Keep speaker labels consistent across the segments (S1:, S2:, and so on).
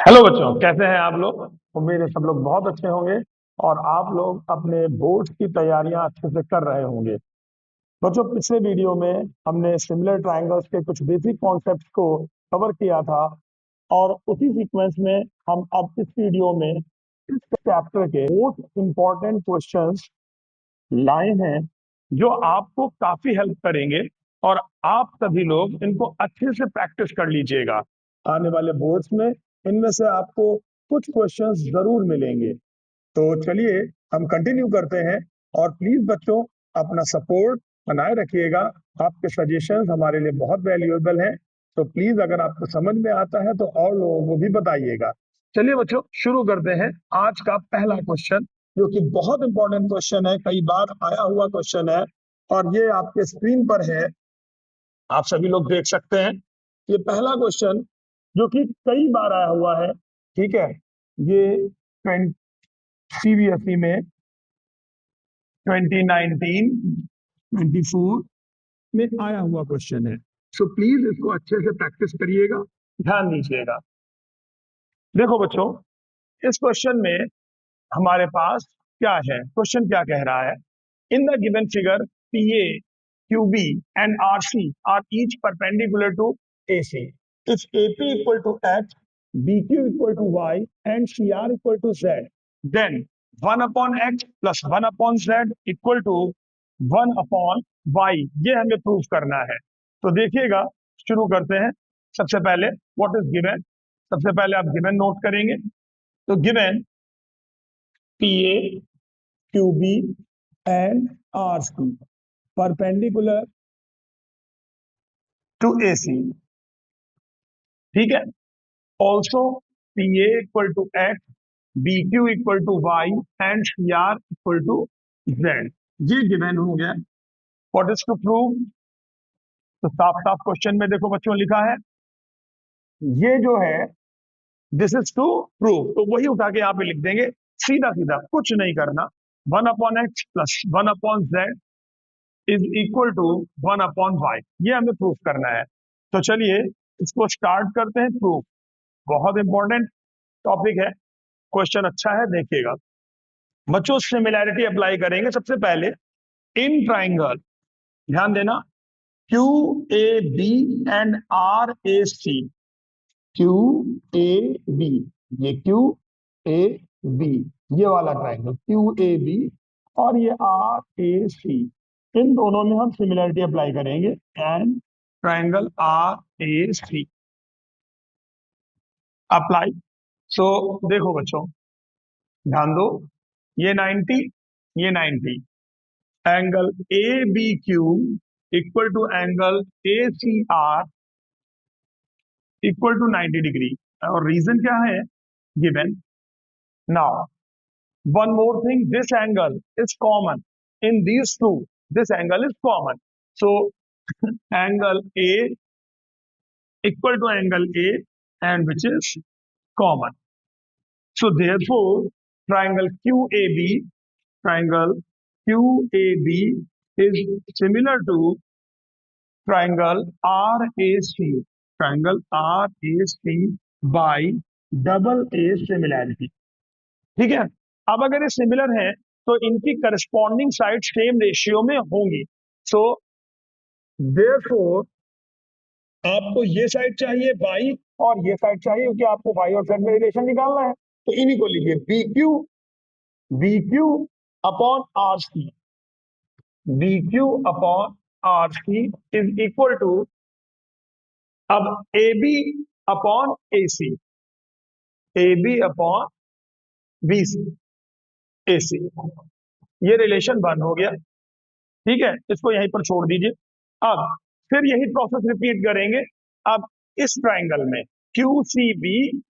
S1: Hello बच्चों, कैसे हैं आप लोग। उम्मीद है सब लोग बहुत अच्छे होंगे और आप लोग अपने बोर्ड की तैयारियां अच्छे से कर रहे होंगे। बच्चों, पिछले वीडियो में हमने सिमिलर ट्रायंगल्स के कुछ बेसिक कॉन्सेप्ट्स को कवर किया था और उसी सीक्वेंस में हम अब इस वीडियो में इस चैप्टर के मोस्ट इंपॉर्टेंट क्वेश्चंस लाए हैं जो आपको काफी हेल्प करेंगे और आप सभी लोग इनको अच्छे से प्रैक्टिस कर लीजिएगा। आने वाले बोर्ड्स में इनमें से आपको कुछ क्वेश्चंस जरूर मिलेंगे। तो चलिए हम कंटिन्यू करते हैं और प्लीज बच्चों अपना सपोर्ट बनाए रखिएगा। आपके सजेशंस हमारे लिए बहुत वैल्यूएबल हैं। तो प्लीज अगर आपको समझ में आता है तो और लोगों को भी बताइएगा। चलिए बच्चों शुरू करते हैं। आज का पहला क्वेश्चन जो कि बहुत इंपॉर्टेंट क्वेश्चन है, कई बार आया हुआ क्वेश्चन है और ये आपके स्क्रीन पर है, आप सभी लोग देख सकते हैं। ये पहला क्वेश्चन जो कि कई बार आया हुआ है, ठीक है। ये सीबीएसई में 2019 24 में आया हुआ क्वेश्चन है। सो प्लीज इसको अच्छे से प्रैक्टिस करिएगा, ध्यान दीजिएगा। देखो बच्चों, इस क्वेश्चन में हमारे पास क्या है, क्वेश्चन क्या कह रहा है। In the given figure PA QB and RC are each perpendicular to AC. If AP equal to X, BQ equal to Y and CR equal to Z, then 1 upon X plus 1 upon Z equal to 1 upon Y, ये हमें proof करना है। तो देखिएगा, शुरू करते हैं। सबसे पहले व्हाट इज गिवन, सबसे पहले आप गिवन नोट करेंगे। तो given PA QB and RC perpendicular to AC, ठीक है। Also PA equal to X, BQ equal to Y and CR equal to Z, ये गिवन हो गया। व्हाट इज टू प्रूव, तो साफ साफ क्वेश्चन में देखो बच्चों लिखा है, ये जो है दिस इज टू प्रूव, तो वही उठा के यहाँ पे लिख देंगे, सीधा सीधा कुछ नहीं करना। 1 upon X plus 1 upon Z is equal to 1 upon Y, ये हमें प्रूफ करना है। तो चलिए इसको स्टार्ट करते हैं प्रूफ। बहुत इंपॉर्टेंट टॉपिक है, क्वेश्चन अच्छा है, देखिएगा बच्चों। सिमिलैरिटी अप्लाई करेंगे सबसे पहले इन ट्राइंगल, ध्यान देना, Q A B and R A C. Q A B, ये क्यू ए बी, ये वाला ट्राइंगल क्यू ए बी और ये आर ए सी, इन दोनों में हम सिमिलैरिटी अप्लाई करेंगे and triangle R A C apply. So देखो बच्चों, ध्यान दो, ये 90, ये 90, angle A B Q equal to angle A C R equal to 90 degree. और रीजन क्या है, given. Now one more thing, this angle is common in these two, this angle is common. So angle A equal to angle A and which is common. So therefore, triangle QAB, triangle QAB is similar to triangle RAC, triangle RAC by double A similarity, ठीक है। अब अगर ये similar है तो इनकी corresponding side same ratio में होंगी। सो देयरफॉर आपको ये साइड चाहिए बाई और ये साइड चाहिए, क्योंकि आपको बाई और साइड में रिलेशन निकालना है। तो इन्हीं को लिखिए, BQ upon RC, BQ upon RC is equal to, अब AB upon AC, AB upon BC AC, ये रिलेशन बन हो गया, ठीक है। इसको यहीं पर छोड़ दीजिए। अब फिर यही प्रोसेस रिपीट करेंगे। अब इस ट्राइंगल में QCB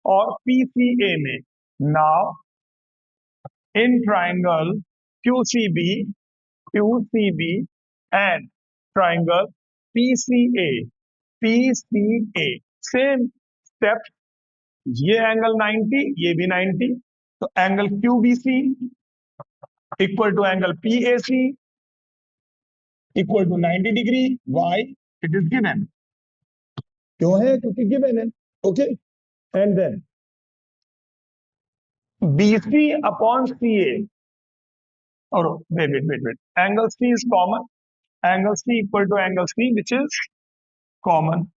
S1: और PCA में, now in triangle QCB and triangle PCA, same step, ये एंगल 90, ये भी 90, तो angle QBC equal to angle PAC equal to 90 degree. Why, it is given, क्यों है, क्योंकि गिवन है, okay. And then BC upon CA, or wait, angle C is common, angle C equal to angle C, which is common.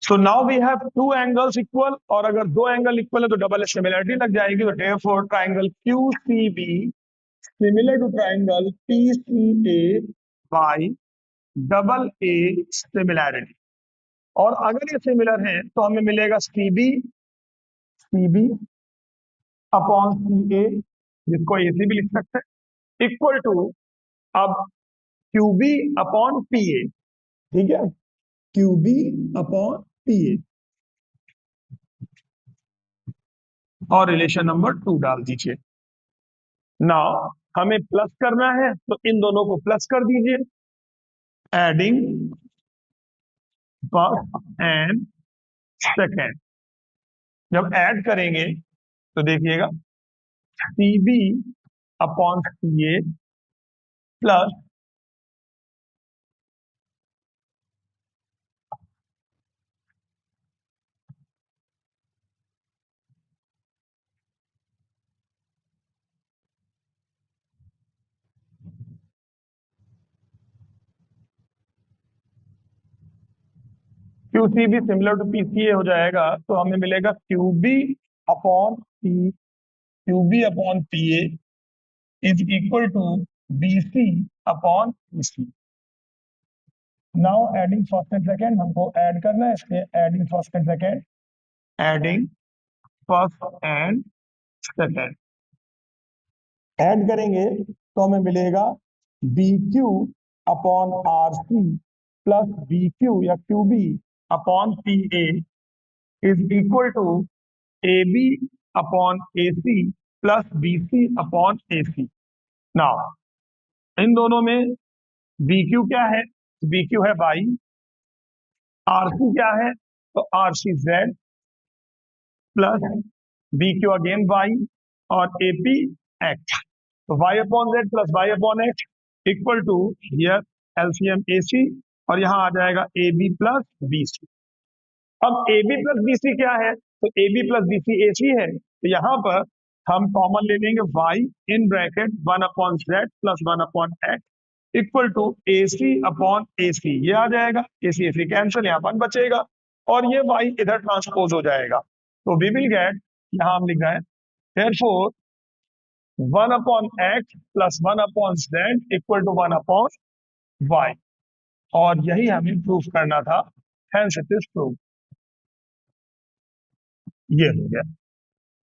S1: So now we have two angles equal, और अगर दो angle equal है तो double similarity लग जाएगी, तो therefore triangle QCB similar to triangle PCA by double A similarity. और अगर ये सिमिलर है तो हमें मिलेगा CB अपॉन CA, जिसको AC भी लिख सकते हैं, इक्वल टू अब QB अपॉन PA, ठीक है, QB अपॉन PA, और रिलेशन नंबर 2 डाल दीजिए। नाउ हमें प्लस करना है तो इन दोनों को प्लस कर दीजिए, एडिंग फर्स्ट एंड सेकेंड। जब ऐड करेंगे तो देखिएगा CB upon CA plus QCB similar to PCA हो जाएगा, तो हमें मिलेगा QB upon PA is equal to BC upon PC। Now adding first and second, हमको ऐड करना है, इसलिए adding first and second, adding first and second, add करेंगे तो हमें मिलेगा BQ upon RC plus BQ या QB upon PA is equal to AB upon AC plus BC upon AC। Now in दोनों में BQ क्या है, BQ है y, RC क्या है, तो RCZ plus BQ again y और AP x, तो y upon z plus y upon x equal to here LCM AC, और यहाँ आ जाएगा AB प्लस BC। अब AB प्लस BC क्या है, तो AB प्लस BC AC है, तो यहाँ पर हम कॉमन ले लेंगे y in bracket 1 upon z plus 1 upon x equal to AC upon AC, ये आ जाएगा, AC AC कैंसिल, यहाँ पर बचेगा, और ये y इधर ट्रांसपोज हो जाएगा, तो वी विल गेट, यहाँ हम लिख रहे हैं therefore 1 upon x plus 1 upon z equal to 1 upon y, और यही हमें प्रूफ करना था, हेंस इट इज प्रूफ। ये हो गया।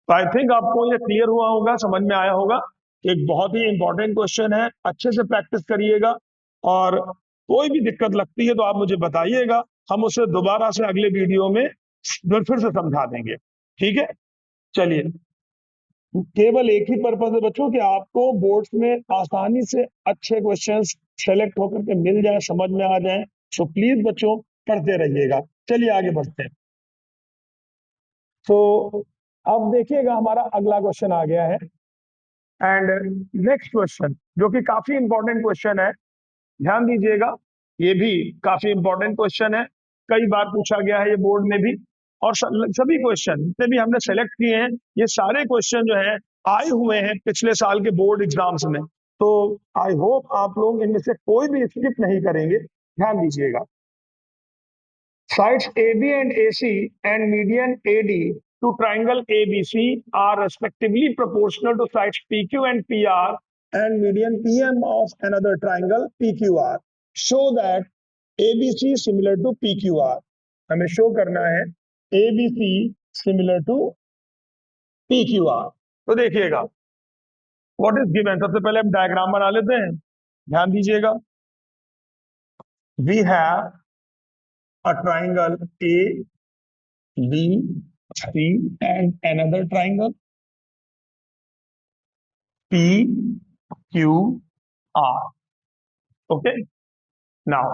S1: तो आई थिंक आपको ये क्लियर हुआ होगा, समझ में आया होगा। एक बहुत ही इंपॉर्टेंट क्वेश्चन है, अच्छे से प्रैक्टिस करिएगा, और कोई भी दिक्कत लगती है तो आप मुझे बताइएगा, हम उसे दोबारा से अगले वीडियो में फिर से समझा देंगे, ठीक है। चलिए, केवल एक ही पर्पज है बच्चों कि आपको बोर्ड्स में आसानी से अच्छे क्वेश्चंस सेलेक्ट होकर के मिल जाए, समझ में आ जाए, सो प्लीज बच्चों पढ़ते रहिएगा। चलिए आगे बढ़ते हैं। तो अब देखिएगा हमारा अगला क्वेश्चन आ गया है, एंड नेक्स्ट क्वेश्चन जो कि काफी इंपॉर्टेंट क्वेश्चन है, ध्यान दीजिएगा, ये भी काफी इंपॉर्टेंट क्वेश्चन है, कई बार पूछा गया है ये बोर्ड में भी, और सभी क्वेश्चन जितने भी हमने सेलेक्ट किए हैं, ये सारे क्वेश्चन जो है आए हुए हैं पिछले साल के बोर्ड एग्जाम्स में, तो आई होप आप लोग इनमें से कोई भी स्किप नहीं करेंगे, ध्यान दीजिएगा। Sides AB and AC and median AD to triangle ABC are respectively proportional to sides PQ and PR and median PM of another triangle PQR. Show that ABC similar to PQR. हमें show करना है ABC similar to PQR। तो देखिएगा what is given, सबसे पहले हम diagram बना लेते हैं, ध्यान दीजिएगा। We have a triangle A, B, C and another triangle P, Q, R. Okay. Now,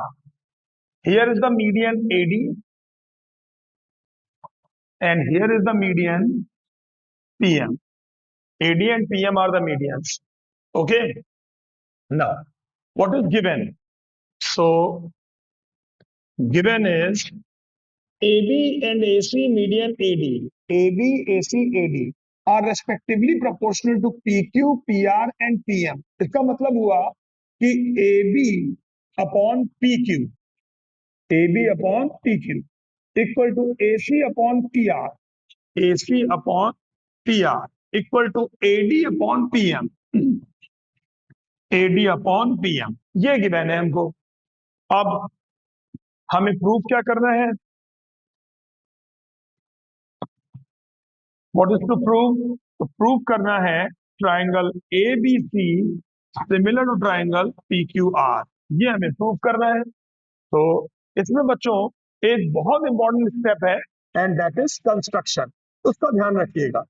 S1: here is the median AD and here is the median PM. AD and PM are the medians. Okay. Now, what is given? So, given is AB and AC median AD. AB, AC, AD. Are respectively proportional to P Q, P R and P M. इसका मतलब हुआ कि A B upon P Q, A B upon P Q equal to A C upon P R, A C upon P R equal to A D upon P M, A D upon P M. ये given है हमको। अब हमें proof क्या करना है? What is to prove? तो prove करना है triangle A B C similar to triangle P Q R, ये हमें प्रूव करना है। तो इसमें बच्चों एक बहुत इंपॉर्टेंट स्टेप है एंड दैट इज कंस्ट्रक्शन, उसका ध्यान रखिएगा।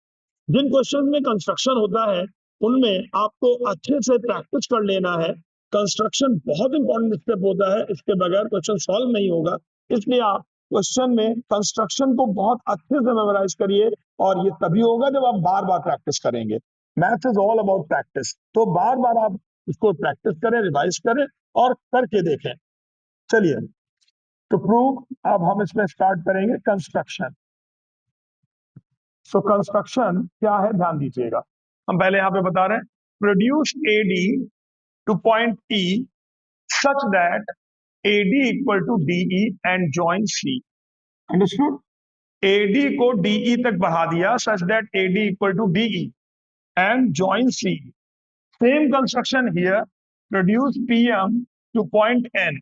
S1: जिन क्वेश्चन में कंस्ट्रक्शन होता है उनमें आपको अच्छे से प्रैक्टिस कर लेना है। कंस्ट्रक्शन बहुत इंपॉर्टेंट स्टेप होता है, इसके बगैर क्वेश्चन सॉल्व नहीं होगा। इसलिए आप क्वेश्चन में कंस्ट्रक्शन को बहुत अच्छे से मेमोराइज करिए, और ये तभी होगा जब आप बार बार प्रैक्टिस करेंगे। Maths is all about practice, तो बार बार आप इसको प्रैक्टिस करें, रिवाइज करें और करके देखें। चलिए, तो प्रूव अब हम इसमें स्टार्ट करेंगे कंस्ट्रक्शन। सो कंस्ट्रक्शन क्या है, ध्यान दीजिएगा। हम पहले यहां पे बता रहे हैं, produce A D to point E such that A D equal to DE and join C. Understood? A D को डीई तक बढ़ा दिया such that A D equal to DE and join C. Same construction here, produce PM to point N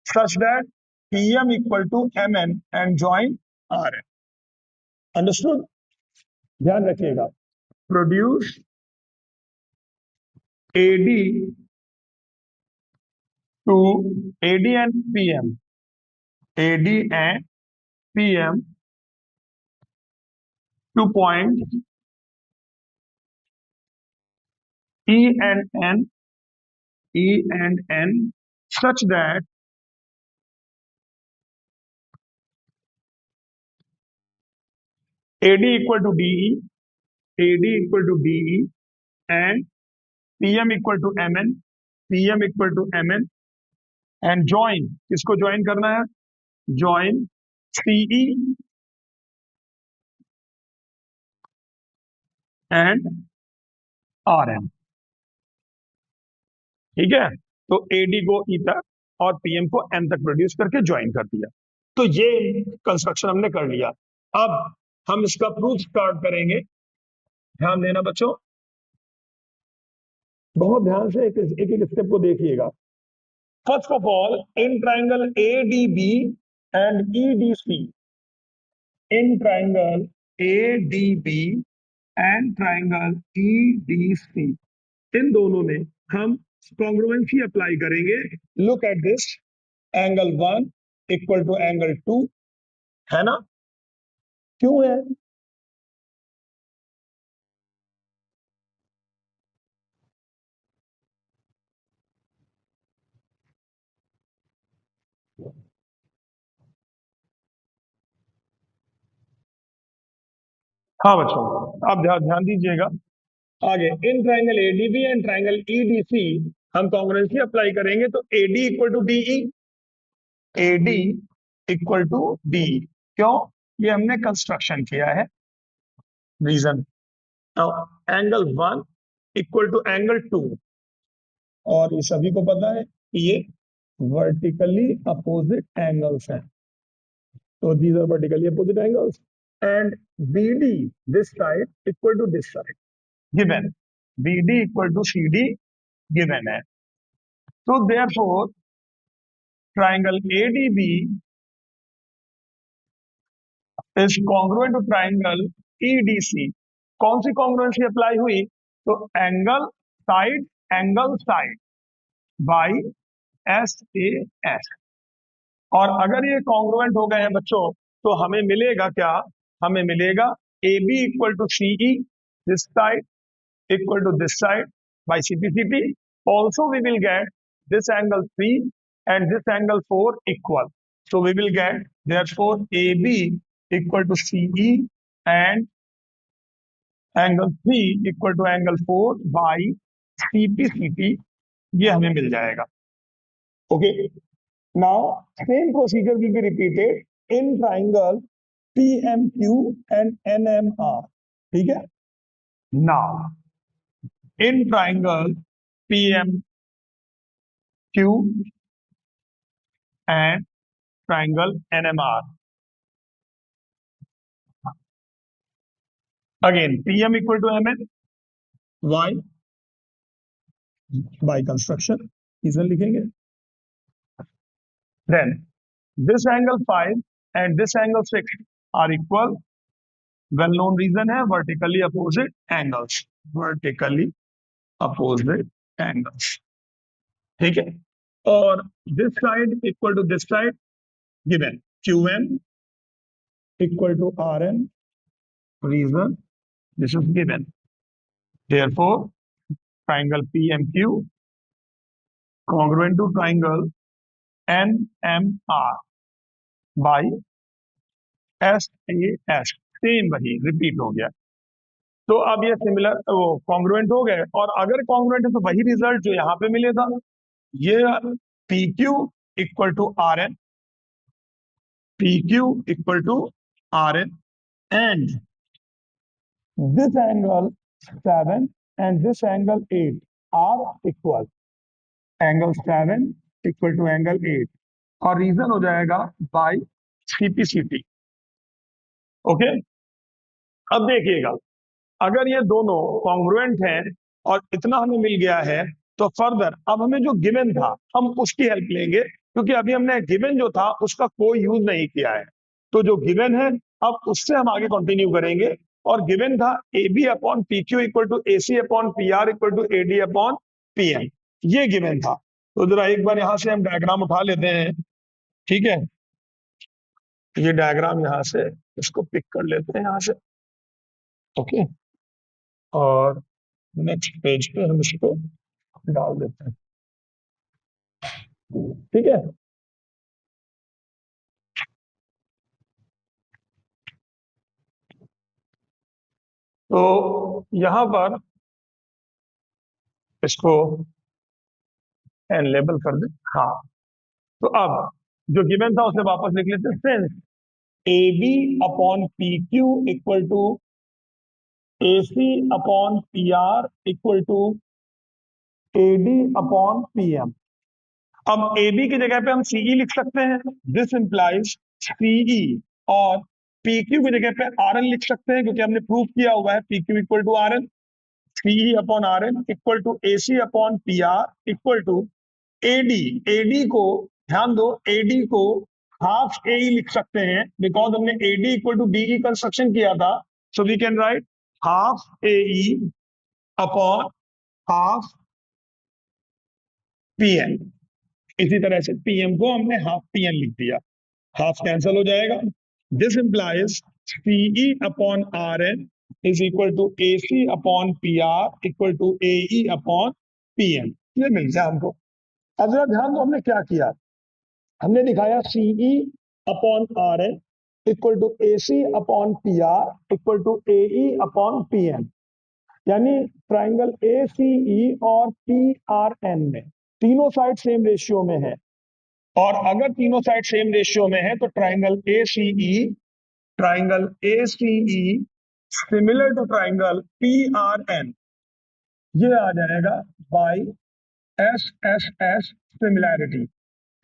S1: such that PM equal to M N and join R N. Understood? ध्यान रखिएगा, produce AD to AD and PM, AD and PM to point E and N, E and N such that AD equal to DE, AD equal to DE and PM equal to MN, PM equal to MN and join, किसको join करना है? Join CE and RM। ठीक है, तो AD को ई तक और PM को एम तक प्रोड्यूस करके ज्वाइन कर दिया। तो ये कंस्ट्रक्शन हमने कर लिया। अब हम इसका प्रूफ स्टार्ट करेंगे। ध्यान देना बच्चों, बहुत ध्यान से एक एक स्टेप को देखिएगा। First of all, in triangle A D B and E D C, in triangle A D B and triangle E D C, इन दोनों में हम कॉन्ग्रुएंसी अप्लाई करेंगे। Look at this, angle 1 equal to angle 2, है ना? क्यों है? हाँ बच्चों, आप ध्यान दीजिएगा। आगे, in triangle ADB and triangle EDC हम कॉन्ग्रुएंसी अप्लाई करेंगे, तो AD equal to DE, AD equal to D. क्यों? ये हमने कंस्ट्रक्शन किया है। Reason, angle 1 equal to angle 2, और ये सभी को पता है कि ये वर्टिकली अपोजिट एंगल्स हैं। तो these are vertically opposite angles and BD this side equal to this side given, BD equal to CD given है। So therefore triangle ADB is congruent to triangle EDC। कौन सी congruency apply हुई? तो angle side by SAS। और अगर ये congruent हो गए हैं बच्चों, तो हमें मिलेगा क्या? हमें मिलेगा AB equal to CE this side equal to this side by CP/CP. Also, we will get this angle 3 and this angle 4 equal. So, we will get therefore AB equal to CE and angle 3 equal to angle 4 by CP/CP। ये हमें मिल जाएगा। Okay. Now, same procedure will be repeated in triangle PMQ and NMR। ठीक है? Now, in triangle PMQ and triangle NMR, again PM equal to MN, why? By construction, इसे लिखेंगे. Then this angle 5 and this angle 6 are equal. Well known reason है vertically opposite angles. Vertically opposite angles. ठीक है. और this side equal to this side given. QN equal to RN. Reason this is given. Therefore, triangle PMQ congruent to triangle NMR by SAS. Same वही repeat हो गया. तो अब ये similar वो कॉन्ग्रुएंट हो गए, और अगर कॉन्ग्रुएंट है तो वही रिजल्ट जो यहाँ पे मिले था. ये PQ equal to RN, PQ equal to RN, and this angle 7 and this angle 8 are equal. Angle 7 equal to angle 8, और रीजन हो जाएगा बाय CPCT. ओके. अब देखिएगा, अगर ये दोनों कॉन्ग्रुएंट हैं और इतना हमें मिल गया है, तो फर्दर अब हमें जो गिवन था हम उसकी हेल्प लेंगे, क्योंकि अभी हमने गिवन जो था उसका कोई यूज नहीं किया है. तो जो गिवन है अब उससे हम आगे कंटिन्यू करेंगे. और गिवन था AB upon PQ equal to AC upon PR equal to AD upon PM. ये गिवन था. तो जरा एक बार यहां से हम डायग्राम उठा लेते हैं. ठीक है, ये डायग्राम यहां से इसको पिक कर लेते हैं यहां से. ओके, और नेक्स्ट पेज पे हम इसको डाल देते हैं. ठीक है. तो यहां पर इसको एन लेबल कर दे. हाँ, तो अब जो गिवन था उसे वापस लिख लेते हैं. Since AB upon PQ equal to AC upon PR equal to AD upon PM. अब AB की जगह पे हम CE लिख सकते हैं. दिस इंप्लाइज CE, और PQ की जगह पे RN लिख सकते हैं, क्योंकि हमने प्रूव किया हुआ है PQ equal to RN. CE upon RN equal to AC upon PR equal to AD. AD को ध्यान दो, AD को हाफ AE लिख सकते हैं, बिकॉज हमने AD equal to DE construction किया था. So we can write half AE upon half PM. इसी तरह से PM को हमने हाफ PN लिख दिया. हाफ कैंसिल हो जाएगा. This implies CE upon RN is equal to AC upon PR equal to AE upon PM. ये मिल जाए हमको. अब जरा ध्यान दो, हमने क्या किया. हमने दिखाया CE upon RN equal to AC upon PR equal to AE upon PM. यानी ट्राइंगल ACE और PRN में तीनों साइड सेम रेशियो में है, और अगर तीनों साइड सेम रेशियो में है तो triangle ACE similar to triangle PRN, ये आ जाएगा by SSS similarity.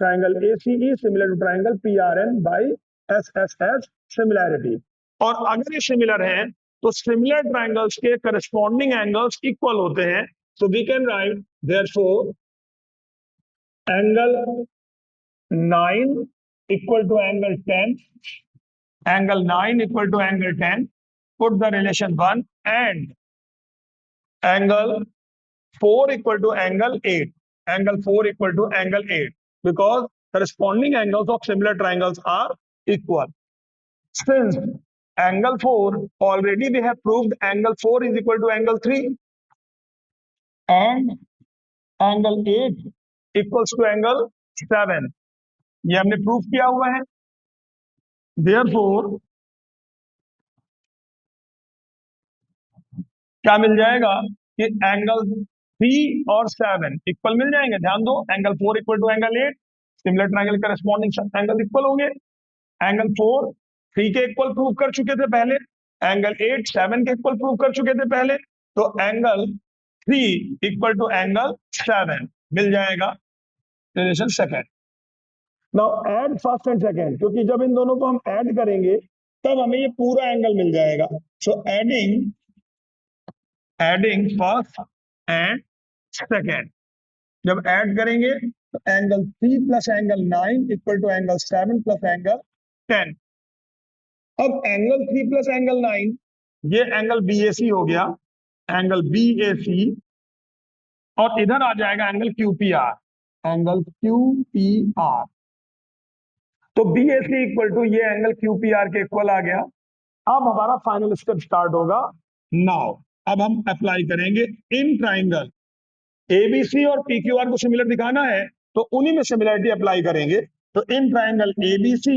S1: Triangle ACE similar to triangle PRN by SSS similarity. और अगर ये सिमिलर हैं तो सिमिलर ट्राइंगल्स के करस्पॉन्डिंग एंगल्स इक्वल होते हैं. So we can write therefore angle 9 equal to angle 10, angle 9 equal to angle 10, put the relation 1, and angle 4 equal to angle 8, angle 4 equal to angle 8, because corresponding angles of similar triangles are equal. Since angle 4, already we have proved angle 4 is equal to angle 3, and angle 8 equals to angle 7. ये हमने prove किया हुआ है. Therefore, क्या मिल जाएगा कि angle 3 और 7 equal मिल जाएंगे. ध्यान दो, angle 4 equal to angle 8, similar triangle corresponding angle equal होंगे. एंगल 4 3 के इक्वल प्रूव कर चुके थे पहले, एंगल 8 7 के इक्वल प्रूव कर चुके थे पहले, तो एंगल 3 इक्वल टू एंगल 7 मिल जाएगा। Relation second. Now add first and second, क्योंकि जब इन दोनों को हम ऐड करेंगे तब हमें ये पूरा एंगल मिल जाएगा। So adding first and second, जब ऐड करेंगे तो angle 3 plus angle 9 equal to angle 7 plus angle 10। अब एंगल 3 प्लस एंगल 9, ये एंगल BAC हो गया, एंगल BAC, और इधर आ जाएगा एंगल QPR, एंगल QPR। तो BAC इक्वल टू ये एंगल QPR के इक्वल आ गया। अब हमारा फाइनल स्टेप स्टार्ट होगा। नाउ अब हम अप्लाई करेंगे इन ट्राइंगल ABC और PQR को सिमिलर दिखाना है, तो उन्हीं में सिमिलरिटी अप्लाई करेंगे। तो in triangle ABC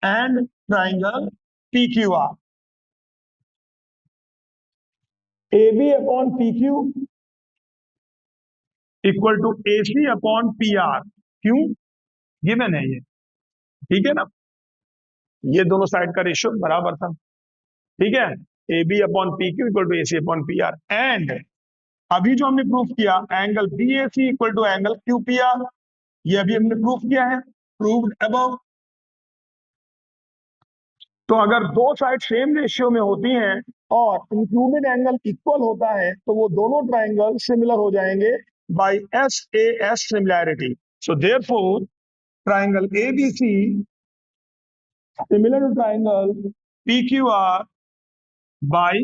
S1: and triangle PQR, AB upon PQ equal to AC upon PR। क्यों? गिवन है ये, ठीक है ना, ये दोनों साइड का रेशियो बराबर था, ठीक है। AB upon PQ equal to AC upon PR। And अभी जो हमने प्रूफ किया angle BAC equal to angle QPR, ये अभी हमने प्रूफ किया है, प्रूव्ड अबव। तो अगर दो साइड सेम रेशियो में होती हैं और इंक्लूडेड एंगल इक्वल होता है तो वो दोनों ट्राइंगल सिमिलर हो जाएंगे by SAS similarity. So therefore triangle ABC similar to triangle PQR by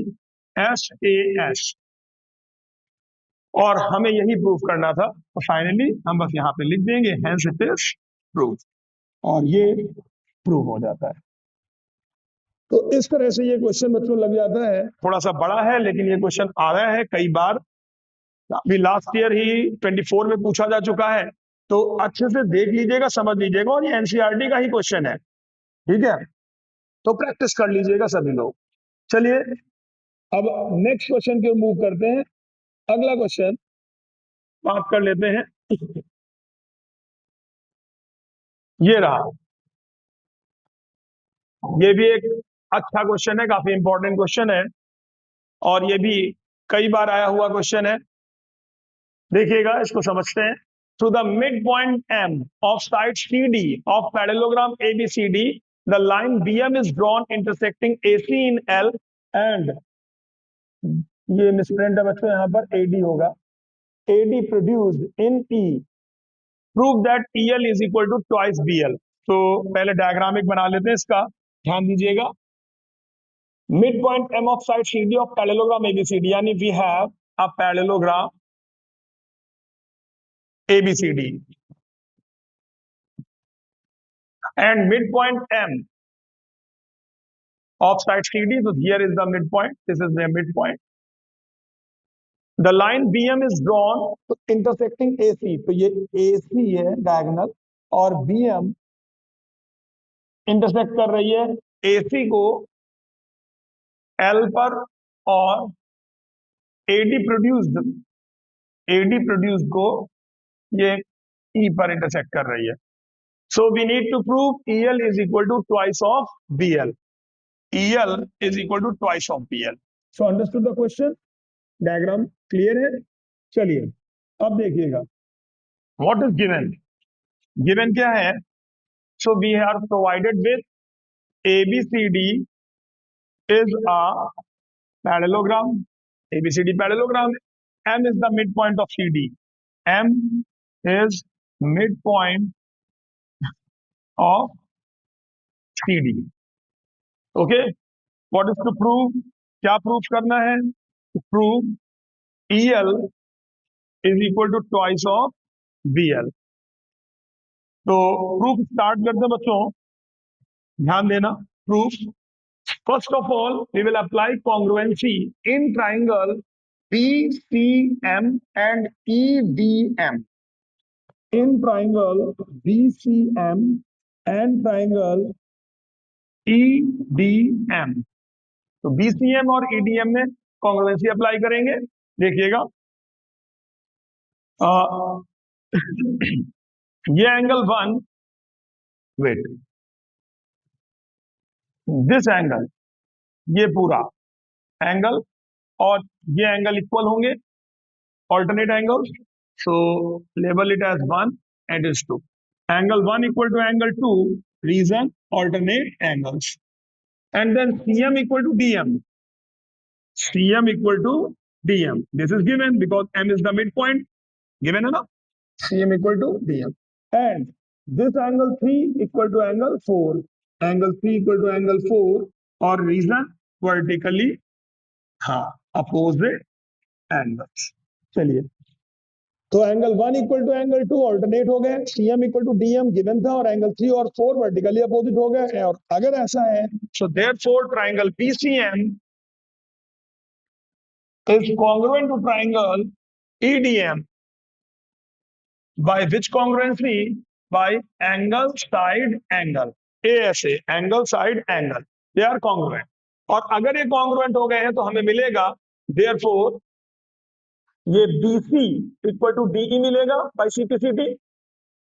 S1: SAS, और हमें यही प्रूफ करना था। तो फाइनली हम बस यहाँ पे लिख देंगे हेंस इट इज प्रूफ, और ये प्रूव हो जाता है। तो इस तरह से ये क्वेश्चन बच्चों लग जाता है। थोड़ा सा बड़ा है लेकिन ये क्वेश्चन आ रहा है कई बार, अभी लास्ट ईयर ही 24 में पूछा जा चुका है। तो अच्छे से देख लीजिएगा, समझ लीजिएगा, और ये एनसीईआरटी का ही क्वेश्चन है, ठीक है। तो प्रैक्टिस कर लीजिएगा सभी लोग। चलिए अब नेक्स्ट क्वेश्चन की ओर मूव करते हैं। अगला क्वेश्चन बात कर लेते हैं, ये रहा। ये भी एक अच्छा क्वेश्चन है, काफी इंपॉर्टेंट क्वेश्चन है, और ये भी कई बार आया हुआ क्वेश्चन है। देखिएगा, इसको समझते हैं। Through the mid point M of side CD of parallelogram ABCD, the line BM is drawn intersecting AC in L and ये मिसप्रिंट है बच्चों, यहाँ पर AD होगा, AD produced in E, prove that EL is equal to twice BL। तो पहले diagram एक बना लेते हैं इसका, ध्यान दीजिएगा। Mid point M of side CD of parallelogram ABCD, यानी we have a parallelogram ABCD and midpoint M of side CD. So here is the midpoint. This is the midpoint. The line BM is drawn to intersecting AC. तो ये AC है diagonal, और BM intersect कर रही है AC को L पर, और AD प्रोड्यूस्ड को ये E पर इंटरसेक्ट कर रही है। So we need to prove EL is equal to twice of BL. EL is equal to twice of BL. So understood the question? Diagram clear है? चलिए अब देखिएगा, व्हाट इज गिवन। गिवन क्या है? So we are provided with ABCD is a parallelogram, ABCD parallelogram, M is the midpoint of CD, M is midpoint of CD। Okay, what is to prove, क्या proof करना है? To prove EL is equal to twice of BL। तो proof start करते हैं बच्चों, ध्यान देना। Proof, first of all we will apply congruency in triangle BCM and EDM, in triangle BCM and triangle EDM। तो BCM और EDM में congruency apply करेंगे। देखिएगा, ये एंगल 1, वेट, दिस एंगल, ये पूरा एंगल और ये एंगल इक्वल होंगे, alternate angles. So label it as 1 and is 2. Angle 1 equal to angle 2, reason alternate angles. And then CM equal to DM. CM equal to DM. This is given because M is the midpoint. Given enough? CM equal to DM. And this angle 3 equal to angle 4. Angle 3 equal to angle 4 or reason vertically opposite angles. चलिए, तो angle 1 equal to angle 2 alternate हो गए, CM equal to DM given था, और angle 3 और 4 vertically opposite हो गए। और अगर ऐसा है so therefore triangle PCM is congruent to triangle EDM by which congruency? By angle side angle, ASA, angle side angle, they are congruent. और अगर ये कॉन्ग्रुएंट हो गए हैं तो हमें मिलेगा देयरफॉर ये बीसी इक्वल टू डीई मिलेगा by CPCT,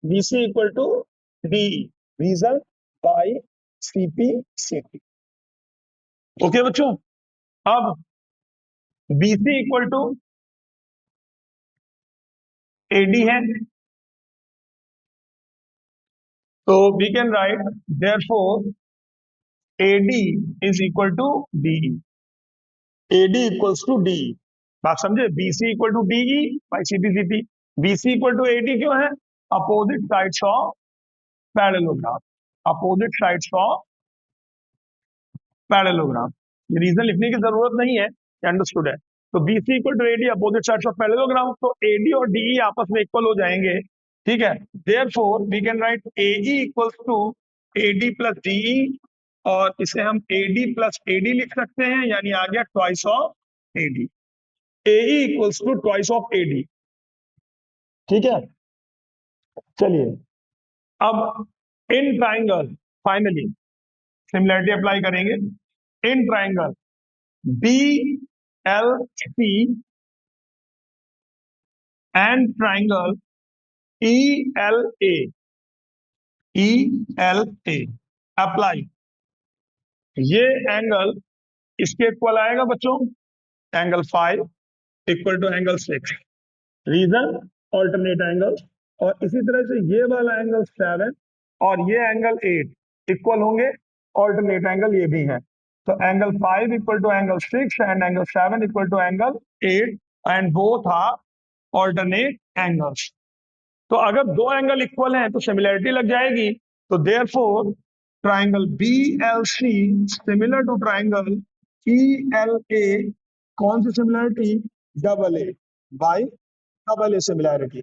S1: BC equal to DE, reason by CPCT। Okay बच्चों, अब BC equal to AD है, तो we can write therefore AD is equal to DE, AD equals to DE। बात समझे? BC equal to DE by CPCT, BC equal to AD क्यों है? Opposite sides of parallelogram, opposite sides of parallelogram. ये reason लिखने की जरूरत नहीं है, अंडरस्टूड है। तो BC equal to AD opposite sides of parallelogram, तो AD और DE आपस में इक्वल हो जाएंगे, ठीक है। Therefore we can write AE equals to AD plus DE, और इसे हम AD प्लस AD लिख सकते हैं, यानी आ गया twice of AD। AE equals to twice of AD, ठीक है। चलिए, अब in triangle finally similarity apply करेंगे। In triangle BLC and triangle ELA, ELA apply, ये एंगल इसके इक्वल आएगा बच्चों, angle 5 equal to angle 6, reason alternate angles. और इसी तरह से ये वाला एंगल 7 और ये एंगल 8 इक्वल होंगे, ऑल्टरनेट एंगल ये भी है। तो angle 5 equal to angle 6 and angle 7 equal to angle 8 and both are alternate angles. तो अगर दो एंगल इक्वल हैं तो सिमिलरिटी लग जाएगी। तो therefore triangle BLC similar to triangle ELA, कौन सी similarity? Double A, by double A similarity.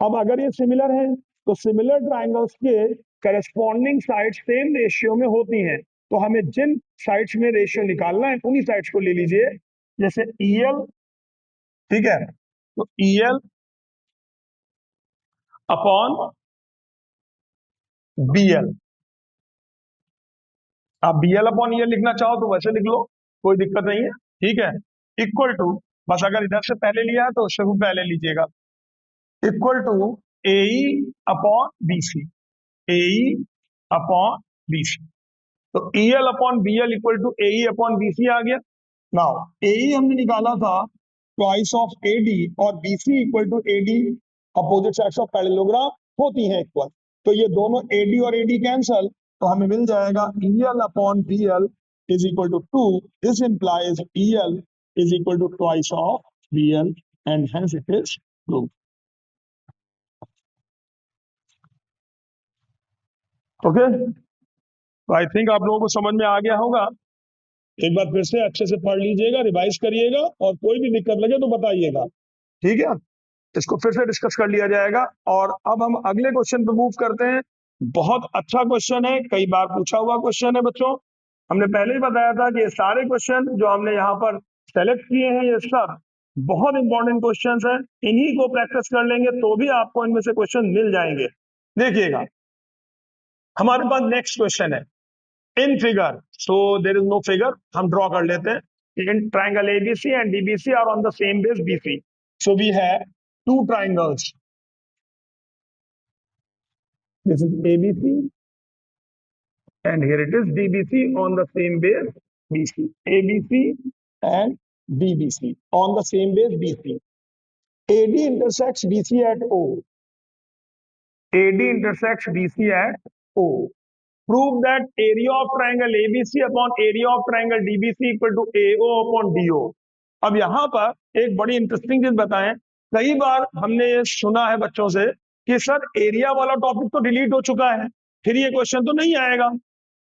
S1: अब अगर ये सिमिलर है तो सिमिलर ट्राइंगल्स के करेस्पॉन्डिंग साइड सेम रेशियो में होती हैं, तो हमें जिन साइड्स में रेशियो निकालना है उन्हीं साइड्स को ले लीजिए, जैसे EL, ठीक है, तो EL अपॉन BL, आप BL अपॉन EL लिखना चाहो तो वैसे लिख लो, कोई दिक्कत नहीं है, ठीक है। इक्वल टू, बस अगर इधर से पहले लिया है तो उससे भी पहले लीजिएगा, equal to AE upon BC, AE upon BC। तो EL upon BL equal to AE upon BC आ गया। नाउ AE हमने निकाला था ट्वाइस ऑफ AD और BC equal to AD opposite sides of parallelogram होती हैं इक्वल, तो ये दोनों AD और AD कैंसल, तो हमें मिल जाएगा EL upon BL is equal to 2। This implies EL is equal to twice of BL and hence it is prove. Okay, तो आई थिंक आप लोगों को समझ में आ गया होगा। एक बार फिर से अच्छे से पढ़ लीजिएगा, रिवाइज करिएगा, और कोई भी दिक्कत लगे तो बताइएगा, ठीक है। इसको फिर से डिस्कस कर लिया जाएगा। और अब हम अगले क्वेश्चन पे मूव करते हैं। बहुत अच्छा क्वेश्चन है, कई बार पूछा हुआ क्वेश्चन है बच्चों। हमने पहले ही बताया था कि ये सारे क्वेश्चन जो हमने यहाँ पर सेलेक्ट किए हैं ये सब बहुत इंपॉर्टेंट क्वेश्चन हैं, इन्हीं को प्रैक्टिस कर लेंगे तो भी आपको इनमें से क्वेश्चन मिल जाएंगे। देखिएगा, हमारे पास नेक्स्ट क्वेश्चन है in figure, so there is no figure, हम ड्रॉ कर लेते हैं। In triangle ABC and DBC are on the same base BC, so we have two triangles, this is ABC and here it is DBC on the same base BC, ABC and DBC on the same base BC. AD intersects BC at O. AD intersects BC at O. Prove that area of triangle ABC upon area of triangle DBC equal to AO upon DO. अब यहां पर एक बड़ी interesting चीज बताएं। कई बार हमने ये सुना है बच्चों से कि सर एरिया वाला टॉपिक तो डिलीट हो चुका है, फिर ये क्वेश्चन तो नहीं आएगा।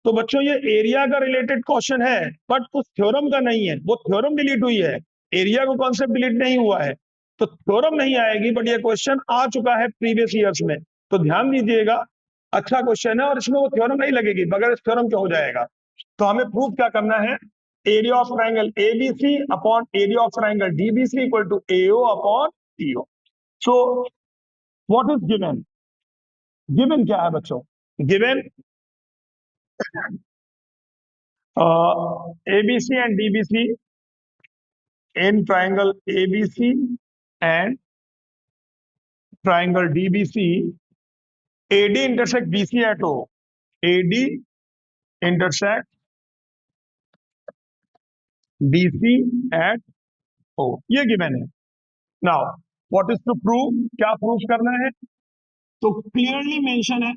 S1: तो बच्चों ये एरिया का रिलेटेड क्वेश्चन है, बट उस थ्योरम का नहीं है, वो थ्योरम डिलीट हुई है, एरिया का कॉन्सेप्ट डिलीट नहीं हुआ है। तो थ्योरम नहीं आएगी, बट ये क्वेश्चन आ चुका है प्रीवियस ईयर्स में, तो ध्यान दीजिएगा। अच्छा क्वेश्चन है और इसमें वो थ्योरम नहीं लगेगी, बगैर इस थ्योरम के हो जाएगा। तो हमें प्रूफ क्या करना है? Area of triangle ABC upon area of triangle DBC equal to AO upon TO. So what is given? Given क्या है बच्चों? Given ABC and DBC in triangle ABC and triangle DBC, AD intersect BC at O. AD intersect BC at O. ये given है। Now what is to prove? क्या prove करना है? तो clearly mention है,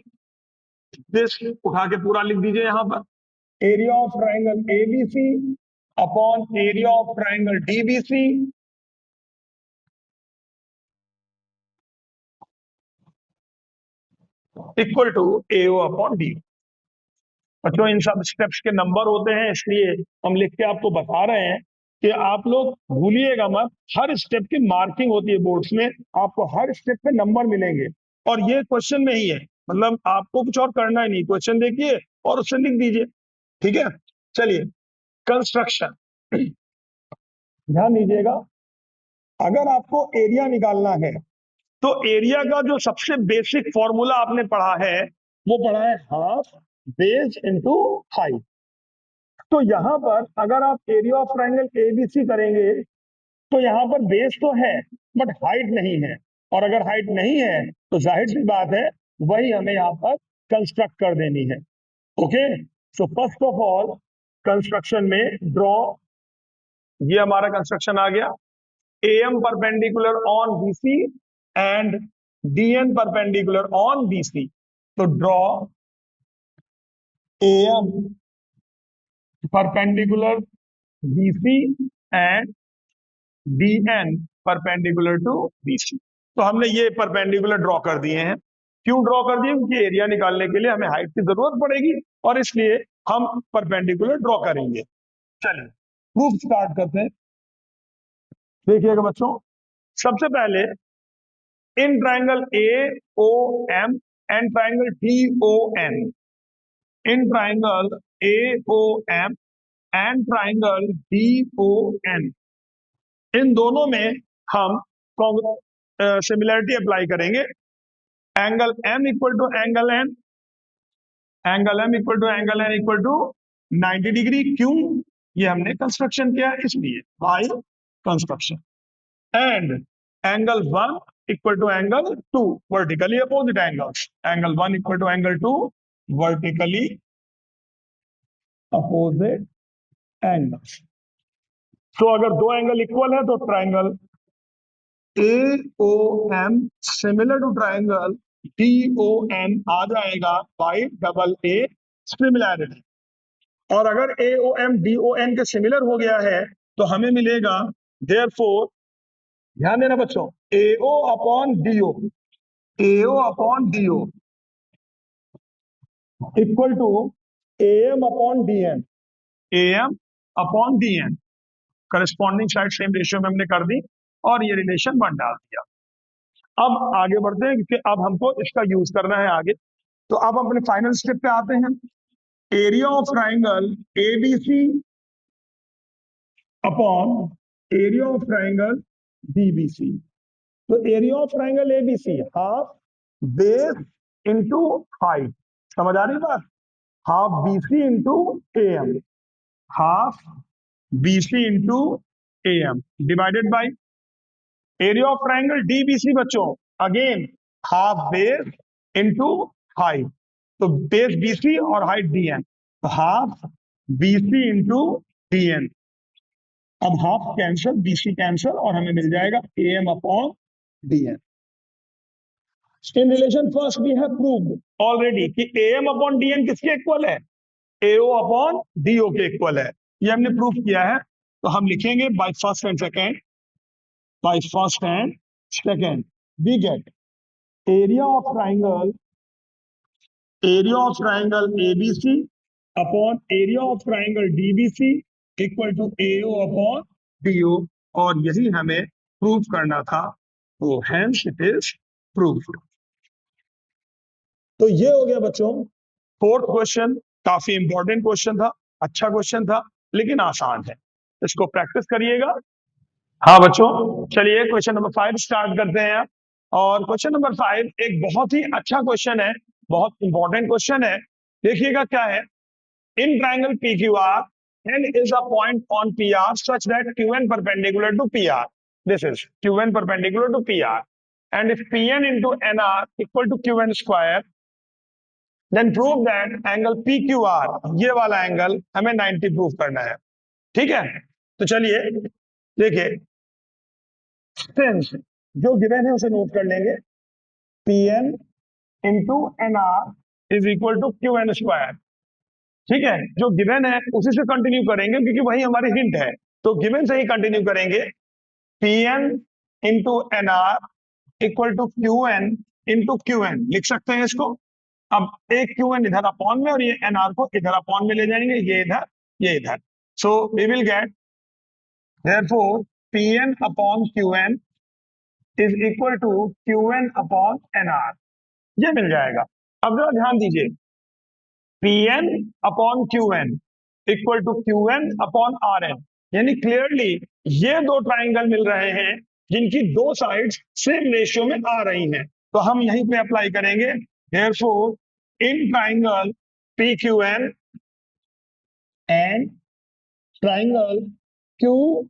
S1: दिस उठा के पूरा लिख दीजिए यहां पर। Area of triangle ABC upon area of triangle DBC equal to AO upon D. बच्चों इन सब स्टेप्स के नंबर होते हैं, इसलिए हम लिख के आपको बता रहे हैं कि आप लोग भूलिएगा मत। हर स्टेप की मार्किंग होती है बोर्ड्स में, आपको हर स्टेप पे नंबर मिलेंगे और ये क्वेश्चन में ही है, मतलब आपको कुछ और करना ही नहीं, क्वेश्चन देखिए और उससे लिख दीजिए। ठीक है, चलिए कंस्ट्रक्शन ध्यान दीजिएगा। अगर आपको एरिया निकालना है तो एरिया का जो सबसे बेसिक फॉर्मूला आपने पढ़ा है वो पढ़ा है हाफ बेस इनटू हाइट। तो यहां पर अगर आप एरिया ऑफ ट्राइंगल एबीसी करेंगे तो यहां पर बेस तो है बट हाइट नहीं है, और अगर हाइट नहीं है तो जाहिर सी बात है वही हमें यहां पर कंस्ट्रक्ट कर देनी है। Okay, so first of all construction में ड्रॉ, ये हमारा कंस्ट्रक्शन आ गया। AM perpendicular on BC and DN perpendicular on BC। तो draw AM perpendicular BC and DN perpendicular to BC। तो हमने ये परपेंडिकुलर ड्रॉ कर दिए हैं। क्यों ड्रॉ कर दिए? क्योंकि एरिया निकालने के लिए हमें हाइट की जरूरत पड़ेगी और इसलिए हम परपेंडिकुलर ड्रॉ करेंगे। चलिए प्रूफ स्टार्ट करते हैं। देखिएगा बच्चों, सबसे पहले in triangle AOM and triangle TON, in triangle AOM and triangle DON, इन दोनों में हम सिमिलरिटी अप्लाई करेंगे। Angle M equal to angle N, angle M equal to angle N equal to 90 degree. क्यों? ये हमने कंस्ट्रक्शन किया इसलिए, by construction. And angle 1 equal to angle 2, vertically opposite angles. Angle 1 equal to angle 2, vertically opposite angles. तो अगर दो angle equal है तो triangle AOM similar to triangle DON आ जाएगा बाय डबल A सिमिलैरिटी। और अगर AOM DON के सिमिलर हो गया है तो हमें मिलेगा देयरफॉर, ध्यान देना बच्चों, AO upon DO, AO upon DO equal to AM upon DN, AM upon DN। Corresponding side same ratio में हमने कर दी और ये रिलेशन बन डाल दिया। अब आगे बढ़ते हैं क्योंकि अब हमको इसका यूज करना है आगे। तो अब अपने फाइनल स्टेप पे आते हैं। Area of triangle ABC upon area of triangle DBC। तो area of triangle ABC half base into height, समझ आ रही बात? Half BC into AM, half BC into AM divided by area of triangle DBC बच्चों, again half base into height. तो base BC और height DN, तो half BC into DN अब half cancel, BC cancel, और हमें मिल जाएगा AM upon DN। In relation first we have proved already कि AM अपॉन DN किसके इक्वल है? AO अपॉन DO के इक्वल है। ये हमने प्रूव किया है। तो हम लिखेंगे by first and second, by first and second we get area of triangle ABC upon area of triangle DBC equal to AO upon DO, और यही हमें प्रूव करना था, तो हेंस इट इज प्रूव्ड। तो ये हो गया बच्चों फोर्थ क्वेश्चन। काफी इंपॉर्टेंट क्वेश्चन था, अच्छा क्वेश्चन था, लेकिन आसान है। इसको प्रैक्टिस करिएगा। हाँ बच्चों, चलिए क्वेश्चन नंबर 5 स्टार्ट करते हैं आप। और क्वेश्चन नंबर 5 एक बहुत ही अच्छा क्वेश्चन है, बहुत इंपॉर्टेंट क्वेश्चन है। देखिएगा क्या है। इन triangle PQR N is a point on PR such that QN perpendicular to PR. This is QN perpendicular to PR. And if PN into NR equal to QN square, then prove that angle PQR, ये वाला angle हमें 90 prove करना है। ठीक है, तो चलिए देखिए, जो गिवन है उसे नोट कर लेंगे। PN into NR is equal to QN square. ठीक है, जो गिवन है उसी से कंटिन्यू करेंगे क्योंकि वही हमारी हिंट है, तो गिवन से ही कंटिन्यू करेंगे। PN into NR equal to QN into QN लिख सकते हैं इसको। अब एक QN इधर अपॉन में और ये NR को इधर अपॉन में ले जाएंगे, ये इधर ये इधर। So we will get therefore PN upon QN is equal to QN upon NR, ये मिल जाएगा। अब जरा ध्यान दीजिए, PN upon QN equal to QN upon RN, यानी क्लियरली ये दो ट्राइंगल मिल रहे हैं जिनकी दो साइड्स सेम रेशियो में आ रही हैं, तो हम यहीं पे अप्लाई करेंगे। Therefore in triangle PQN and triangle QRN,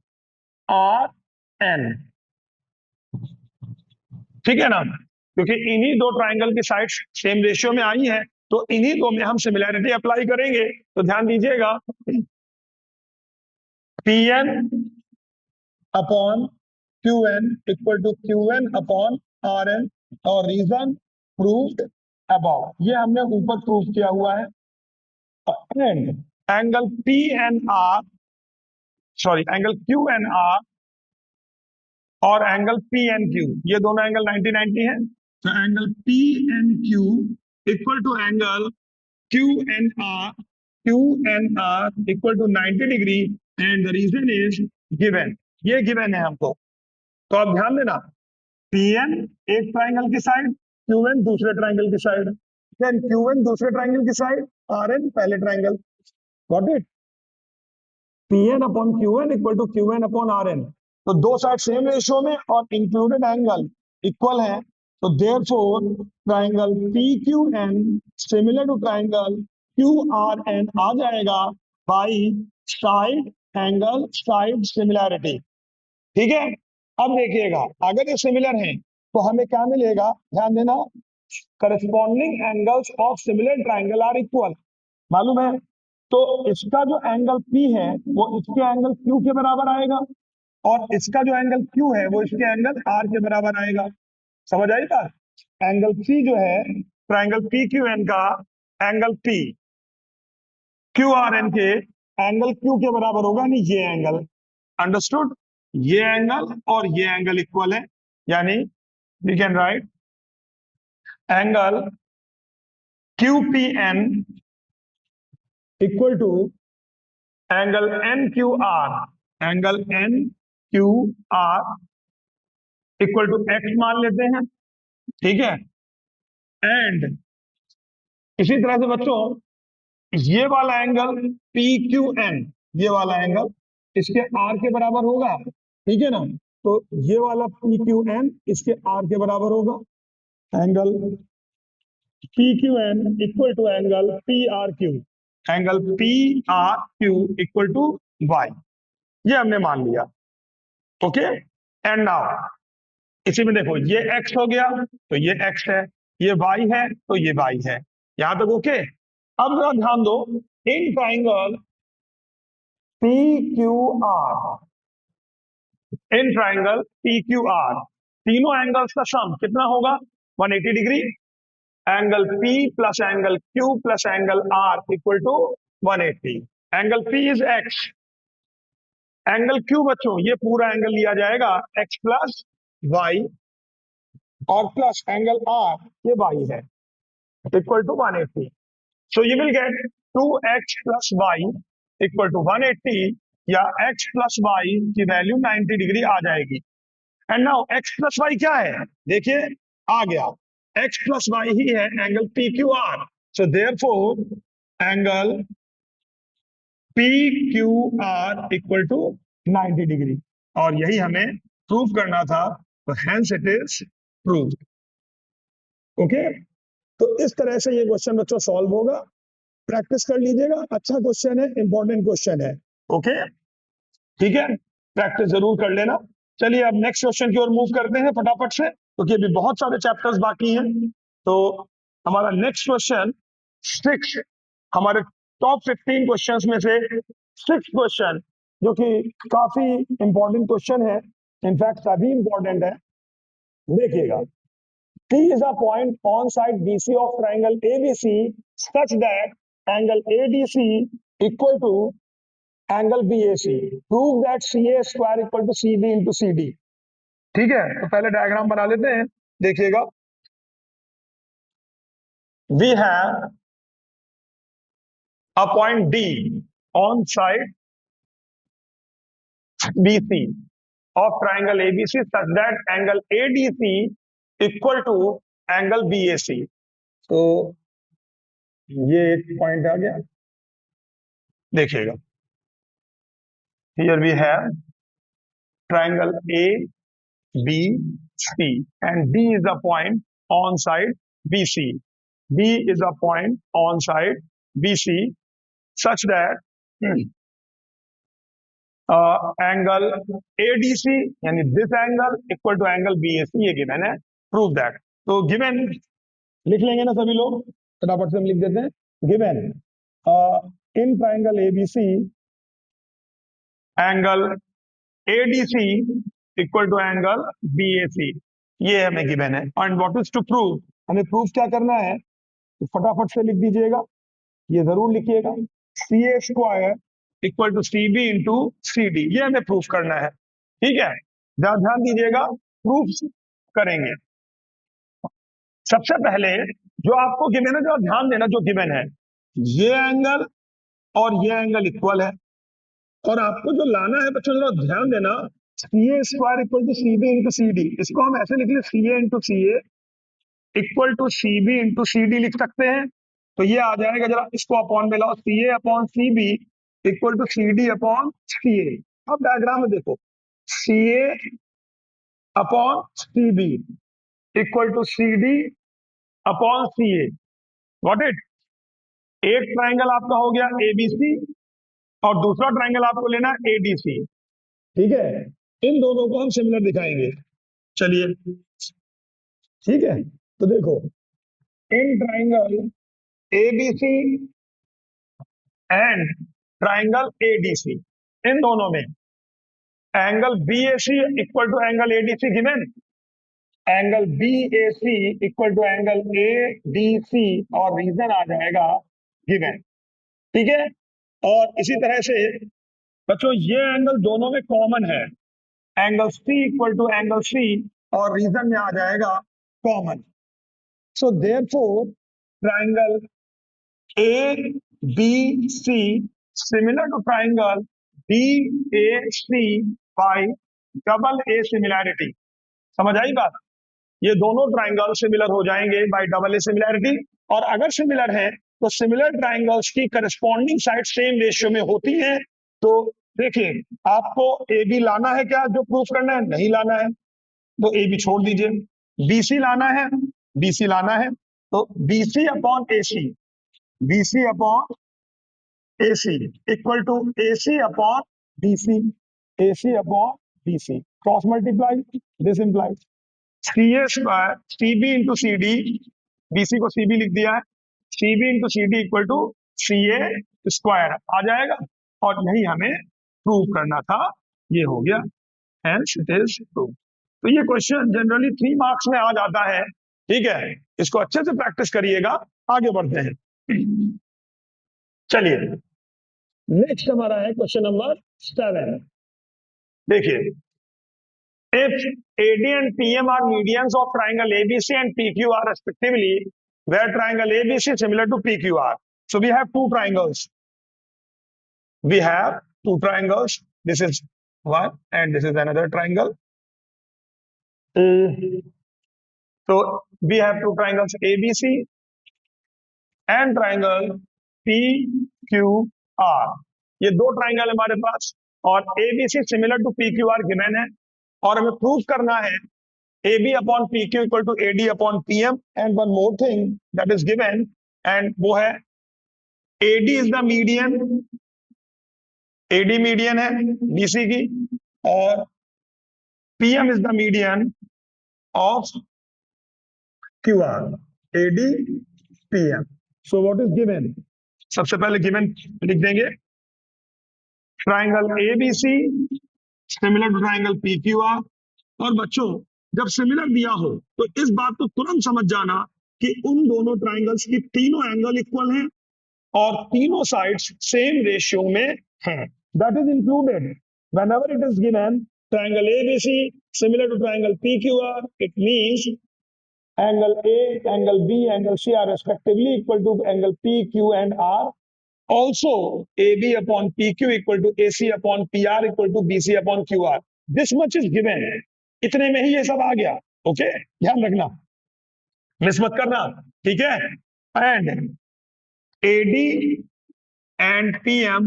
S1: ठीक है ना, क्योंकि इन्हीं दो ट्राइंगल की साइड्स सेम रेशियो में आई हैं, तो इन्हीं दो में हम सिमिलैरिटी अप्लाई करेंगे। तो ध्यान दीजिएगा, PN upon QN equal to QN upon RN, और रीजन प्रूव्ड अबव, ये हमने ऊपर प्रूव किया हुआ है। And angle PNR, sorry angle QNR और एंगल PNQ, ये दोनों एंगल 90-90 है, तो angle PNQ equal to angle QNR equal to 90 degree, and the reason is given, ये गिवन है हमको। तो आप ध्यान देना, PN एक ट्राइंगल की साइड, QN दूसरे ट्राइंगल की साइड, देन QN दूसरे ट्राइंगल की साइड, RN पहले triangle. Got it? PN upon QN equal to QN upon RN, तो दो साइड सेम रेशियो में और इंक्लूडेड एंगल इक्वल है, तो therefore triangle PQN similar to triangle QRN आ जाएगा by side angle side similarity. ठीक है, अब देखिएगा अगर ये सिमिलर हैं तो हमें क्या मिलेगा, ध्यान देना, corresponding angles of similar triangle are equal, मालूम है। तो इसका जो एंगल P है वो इसके एंगल Q के बराबर आएगा, और इसका जो एंगल Q है वो इसके एंगल R के बराबर आएगा। समझ आई बात? एंगल P जो है ट्राइंगल PQN का एंगल P QRN के एंगल Q के बराबर होगा, नहीं ये एंगल। अंडरस्टूड? ये एंगल और ये एंगल इक्वल है, यानी we can write angle QPN equal to angle NQR, angle NQR equal to X मान लेते हैं। ठीक है, एंड इसी तरह से बच्चों ये वाला एंगल PQN, ये वाला एंगल इसके R के बराबर होगा, ठीक है ना, तो ये वाला PQN इसके R के बराबर होगा, angle PQN equal to angle PRQ, angle PRQ equal to Y, ये हमने मान लिया। ओके, एंड नाउ इसी में देखो ये X हो गया तो ये X है, ये Y है तो ये Y है, यहां तक ओके। अब जरा ध्यान दो, in triangle PQR in triangle PQR, तीनों एंगल्स का सम कितना होगा 180 degree. Angle P plus angle Q plus angle R equal to 180। Angle P is X, angle Q बच्चों ये पूरा एंगल लिया जाएगा X प्लस Y, और प्लस एंगल R ये Y है, equal to 180। So you will get 2x plus y equal to 180, या x plus y की वैल्यू 90 डिग्री आ जाएगी। And now x plus y क्या है, देखिए आ गया, x plus y ही है angle PQR। So therefore angle PQR equal to 90 degree, और यही हमें प्रूव करना था, तो hence it is proved. Okay, तो इस तरह से ये क्वेश्चन बच्चों सॉल्व होगा, प्रैक्टिस कर लीजिएगा, अच्छा क्वेश्चन है, इंपॉर्टेंट क्वेश्चन है। ओके ठीक है, प्रैक्टिस जरूर कर लेना। चलिए अब नेक्स्ट क्वेश्चन की ओर मूव करते हैं फटाफट से, क्योंकि अभी बहुत सारे चैप्टर्स बाकी हैं। तो हमारा नेक्स्ट क्वेश्चन 6, हमारे टॉप 15 क्वेश्चंस में से 6 क्वेश्चन, जो कि काफी इंपॉर्टेंट क्वेश्चन है, इनफैक्ट सभी इंपॉर्टेंट है, देखिएगा। P is a point on side BC of triangle ABC such that angle ADC equal to angle BAC. Prove that CA square equal to CB into CD. ठीक है, तो पहले diagram बना लेते हैं, देखिएगा। We have a point D on side BC of triangle ABC such that angle ADC equal to angle BAC. तो ये एक पॉइंट आ गया, देखिएगा। Here we have triangle A, B, C, and D is a point on side BC. D is a point on side BC such that angle ADC यानी this angle equal to angle BAC, ये given है, prove that। तो given लिख लेंगे ना सभी लोग, फटाफट से हम लिख देते हैं। given in triangle ABC angle ADC equal to angle BAC, ये हमें गिवन है। And what is to prove, हमें प्रूव क्या करना है, तो फटाफट से लिख दीजिएगा, ये जरूर लिखिएगा, CA square equal to CB into CD, ये हमें प्रूफ करना है। ठीक है, ध्यान दीजिएगा, प्रूफ करेंगे। सबसे पहले जो आपको गिवन है, जो ध्यान देना, जो गिवन है ये एंगल और ये एंगल इक्वल है, और आपको जो लाना है बच्चों जरा ध्यान देना, CA square equal to CB into CD, इसको हम ऐसे लिख ले CA into CA equal to CB into CD लिख सकते हैं। तो ये आ जाएगा, जरा इसको अपॉन में लाओ, CA upon CB equal to CD upon CA। अब डायग्राम में देखो, CA upon CB equal to CD upon CA, got it. एक ट्राइंगल आपका हो गया ABC, और दूसरा ट्राइंगल आपको लेना ADC। ठीक है, इन दोनों को हम सिमिलर दिखाएंगे। चलिए ठीक है, तो देखो, in triangle ABC and triangle ADC, इन दोनों में angle BAC equal to angle ADC given, angle BAC equal to angle ADC, और रीजन आ जाएगा गिवन। ठीक है, और इसी तरह से बच्चों ये एंगल दोनों में कॉमन है, angle C equal to angle C, और रीजन में आ जाएगा common. So therefore triangle ABC similar to triangle BAC by double A similarity. समझ आई बात, ये दोनों ट्राइंगल सिमिलर हो जाएंगे बाय डबल A सिमिलैरिटी, और अगर सिमिलर है तो सिमिलर ट्राइंगल्स की करस्पॉन्डिंग साइड सेम रेशियो में होती है। तो देखिए, आपको AB लाना है क्या, जो प्रूफ करना है, नहीं लाना है तो AB छोड़ दीजिए, BC लाना है, BC लाना है, तो BC upon AC, BC upon AC equal to AC upon BC, AC upon BC, cross multiply, this implies CA square CB into CD, BC को CB लिख दिया है, CB into CD equal to CA square आ जाएगा, और यही हमें prove करना था, ये हो गया। hence it is proved. तो ये क्वेश्चन जनरली 3 मार्क्स में आ जाता है, ठीक है, इसको अच्छे से प्रैक्टिस करिएगा। आगे बढ़ते हैं, चलिए नेक्स्ट हमारा है क्वेश्चन नंबर 7। देखिए, if AD and PM are medians of triangle ABC and PQR respectively, where triangle ABC is similar to PQR. So we have two triangles. We have two triangles. This is one and this is another triangle. So we have two triangles ABC and triangle PQR. ये दो triangle हमारे पास, और ABC similar to PQR given है, और हमें prove करना है AB upon PQ equal to AD upon PM, and one more thing that is given, and वो है AD is the median, AD median है BC की, और PM is the median of QR, AD PM. So what is given? सबसे पहले given लिख देंगे, triangle ABC similar to triangle PQR। और बच्चों जब सिमिलर दिया हो तो इस बात को तुरंत समझ जाना कि उन दोनों ट्राइंगल्स की तीनों एंगल इक्वल हैं और तीनों साइड्स सेम रेशियो में हैं। That is included whenever it is given triangle ABC similar to triangle PQR, it means angle A, angle B, angle C are respectively equal to angle P, Q and R. Also, AB upon PQ equal to AC upon PR equal to BC upon QR. This much is given. इतने में ही ये सब आ गया। Okay, ध्यान रखना, miss मत करना, ठीक है। एंड AD एंड PM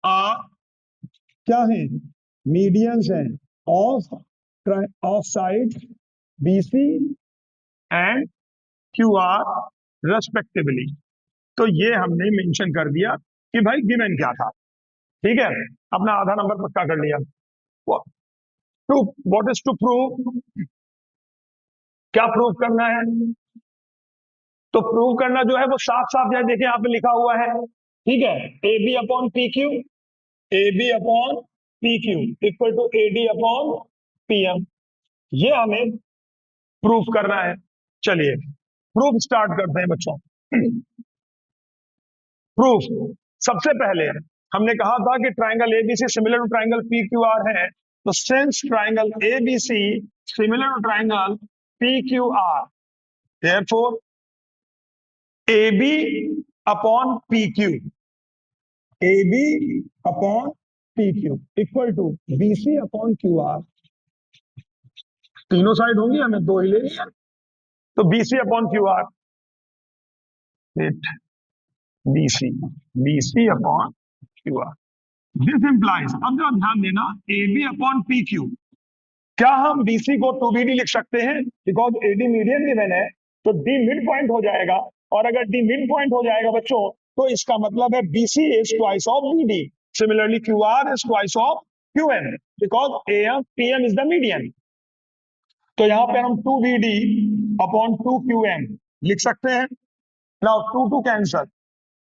S1: क्या है? मीडियंस हैं of side BC and QR respectively. तो ये हमने मेंशन कर दिया कि भाई गिवन क्या था, ठीक है, अपना आधा नंबर पक्का कर लिया। What is to prove? क्या प्रूव करना है? तो प्रूव करना जो है वो साफ साफ है, देखिए यहाँ पे लिखा हुआ है, ठीक है, AB upon PQ, AB upon PQ equal to AD upon PM, ये हमें प्रूफ करना है। चलिए प्रूफ स्टार्ट करते हैं बच्चों। प्रूफ, सबसे पहले हमने कहा था कि triangle ABC similar to triangle PQR है, तो since triangle ABC similar to triangle PQR, therefore AB upon PQ, AB upon PQ equal to BC upon QR। तीनों साइड होंगी, हमें दो ही लेनी है, तो BC upon QR, BC upon QR। This implies, अब जरा ध्यान देना, AB अपॉन PQ, क्या हम BC को 2BD लिख सकते हैं? बिकॉज AD मीडियन गिवन है, तो D मिड पॉइंट हो जाएगा, और अगर D मिड पॉइंट हो जाएगा बच्चों, तो इसका मतलब है BC is twice of BD, similarly QR is twice of QM, because PM is the median. तो यहां पर हम 2BD अपॉन 2QM लिख सकते हैं। Now 2 cancel,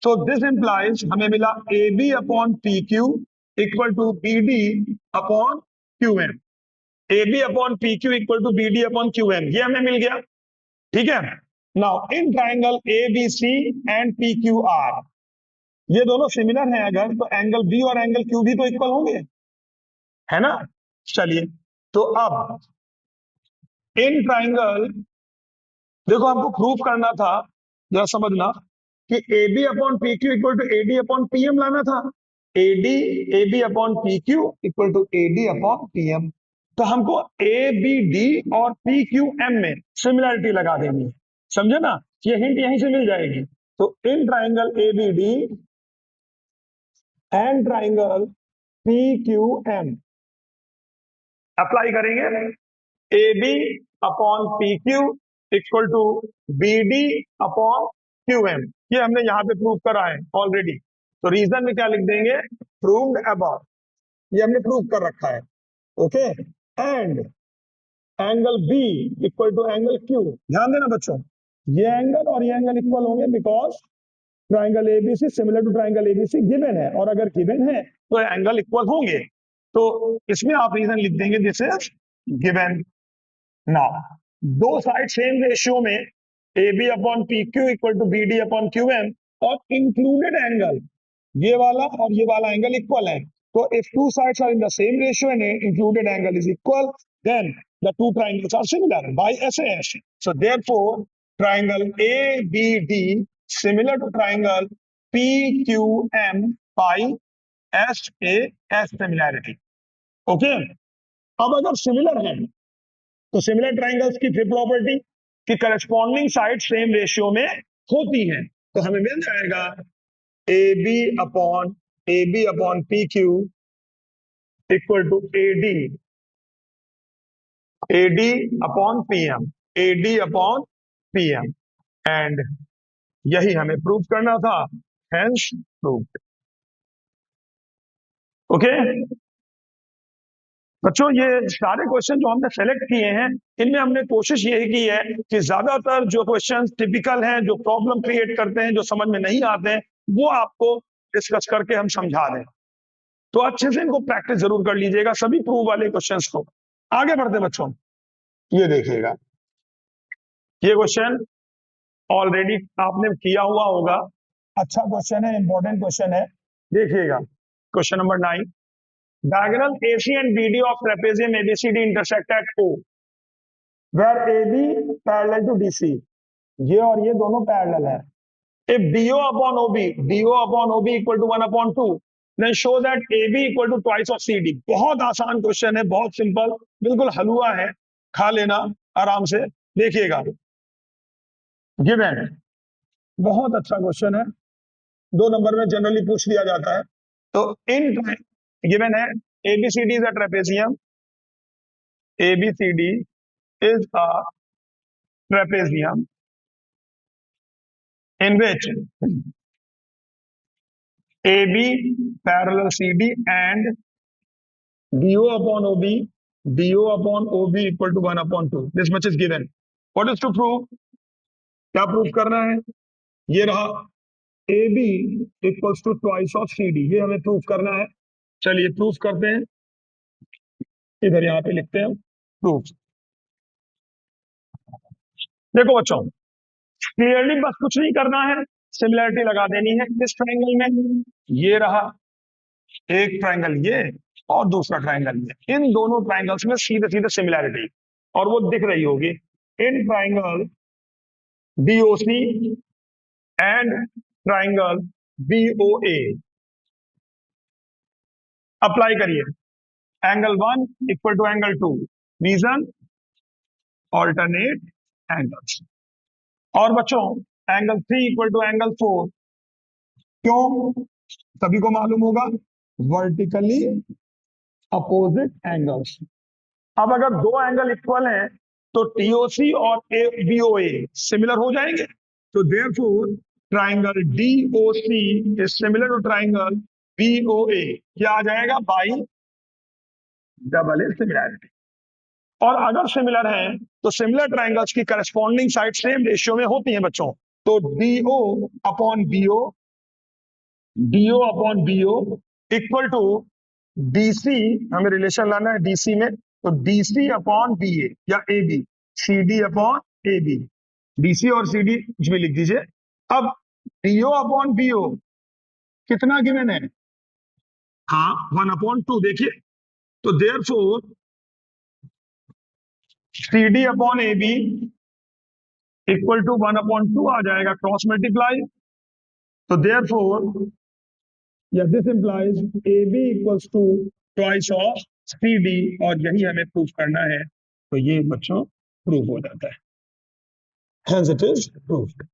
S1: so this implies हमें मिला AB upon PQ equal to BD upon QM, AB upon PQ equal to BD upon QM, ये हमें मिल गया, ठीक है। Now in triangle ABC and PQR, ये दोनों सिमिलर हैं अगर, तो एंगल B और एंगल Q भी तो इक्वल होंगे, है ना। चलिए, तो अब इन ट्राइंगल, देखो हमको प्रूफ करना था, जरा समझना कि AB upon PQ equal to AD upon PM लाना था, AB upon PQ equal to AD upon PM। तो हमको ABD और PQM में सिमिलरिटी लगा देनी है, समझे ना, ये हिंट यहीं से मिल जाएगी। तो in triangle ABD and triangle PQM apply करेंगे, AB upon PQ equal to BD upon QM, ये हमने यहां पे प्रूव करा है ऑलरेडी। तो रीजन में क्या लिख देंगे? प्रूव्ड अबव, ये हमने प्रूव कर रखा है, okay. And angle B equal to angle Q, ध्यान देना बच्चों, ये एंगल और ये एंगल इक्वल होंगे, because triangle ABC similar to triangle ABC given है, और अगर गिवन है तो एंगल इक्वल होंगे। तो इसमें आप रीजन लिख देंगे दिस इज गिवन। नाउ दो साइड सेम रेशियो में A B upon P Q equal to B D upon Q M और इंक्लूडेड एंगल ये वाला और ये वाला एंगल इक्वल है। तो if two sides are in the same ratio and included angle is equal then the two triangles are similar by SAS. So therefore triangle A B D similar to triangle P Q M by S A S similarity. Okay, अब अगर similar है तो similar triangles की फिर property कि corresponding side same ratio में होती है, तो हमें मिल जाएगा A B upon P Q equal to A D upon P M and यही हमें प्रूव करना था, हेंस प्रूव्ड। ओके बच्चों, ये सारे क्वेश्चन जो हमने सेलेक्ट किए हैं इनमें हमने कोशिश यही की है कि ज्यादातर जो क्वेश्चन टिपिकल हैं, जो प्रॉब्लम क्रिएट करते हैं, जो समझ में नहीं आते हैं, वो आपको डिस्कस करके हम समझा दें। तो अच्छे से इनको प्रैक्टिस जरूर कर लीजिएगा सभी प्रूव वाले क्वेश्चंस को। आगे बढ़ते बच्चों, ये देखिएगा, ये क्वेश्चन ऑलरेडी आपने किया हुआ होगा, अच्छा क्वेश्चन है, इंपॉर्टेंट क्वेश्चन है। देखिएगा question number 9, diagonal AC and BD of trapezium ABCD intersect at O, where AB parallel to DC, ये और ये दोनों पैरेलल है। If DO upon OB equal to 1/2, then show that AB equal to twice of CD। बहुत आसान question है, बहुत simple, बिल्कुल हलवा है, खा लेना आराम से। देखिएगा गिवन है, बहुत अच्छा क्वेश्चन है, 2 नंबर में जनरली पूछ लिया जाता है। तो इन गिवन है ABCD is a trapezium, ABCD is a trapezium in which AB parallel CD and DO upon OB equal to 1/2. This much is given. What is to prove? क्या prove करना है? ये रहा AB equals to twice of CD, ये हमें prove करना है। चलिए प्रूफ करते हैं, इधर यहाँ पे लिखते हैं प्रूफ। देखो बच्चों, क्लियरली बस कुछ नहीं करना है, सिमिलरिटी लगा देनी है इस ट्रायंगल में। ये रहा एक ट्रायंगल ये और दूसरा ट्रायंगल ये, इन दोनों ट्रायंगल्स में सीधे सीधे सिमिलरिटी, और वो दिख रही होगी in triangle DOC and triangle BOA। Apply करिए, angle 1 equal to angle 2, reason alternate angles. और बच्चों एंगल 3 इक्वल टू एंगल 4, क्यों? सभी को मालूम होगा, वर्टिकली अपोजिट एंगल्स। अब अगर दो एंगल इक्वल हैं तो TOC और BOA सिमिलर हो जाएंगे। तो therefore triangle DOC is similar to triangle BOA, क्या आ जाएगा? By double A similarity. और अगर सिमिलर हैं तो सिमिलर ट्रायंगल्स की करस्पॉन्डिंग साइड सेम रेशियो में होती हैं बच्चों। तो DO upon BO equal to DC, हमें रिलेशन लाना है DC में, तो DC अपॉन BA या AB, CD upon AB, DC और CD कुछ भी लिख दीजिए। अब DO अपॉन BO कितना गिवन है? हाँ 1/2, देखिए। तो therefore CD upon AB equal to 1/2 आ जाएगा, क्रॉस मल्टीप्लाई। तो देयरफॉर या this implies AB equals to twice of CD, और यही हमें प्रूफ करना है। तो ये बच्चों प्रूफ हो जाता है, hence it is proofed.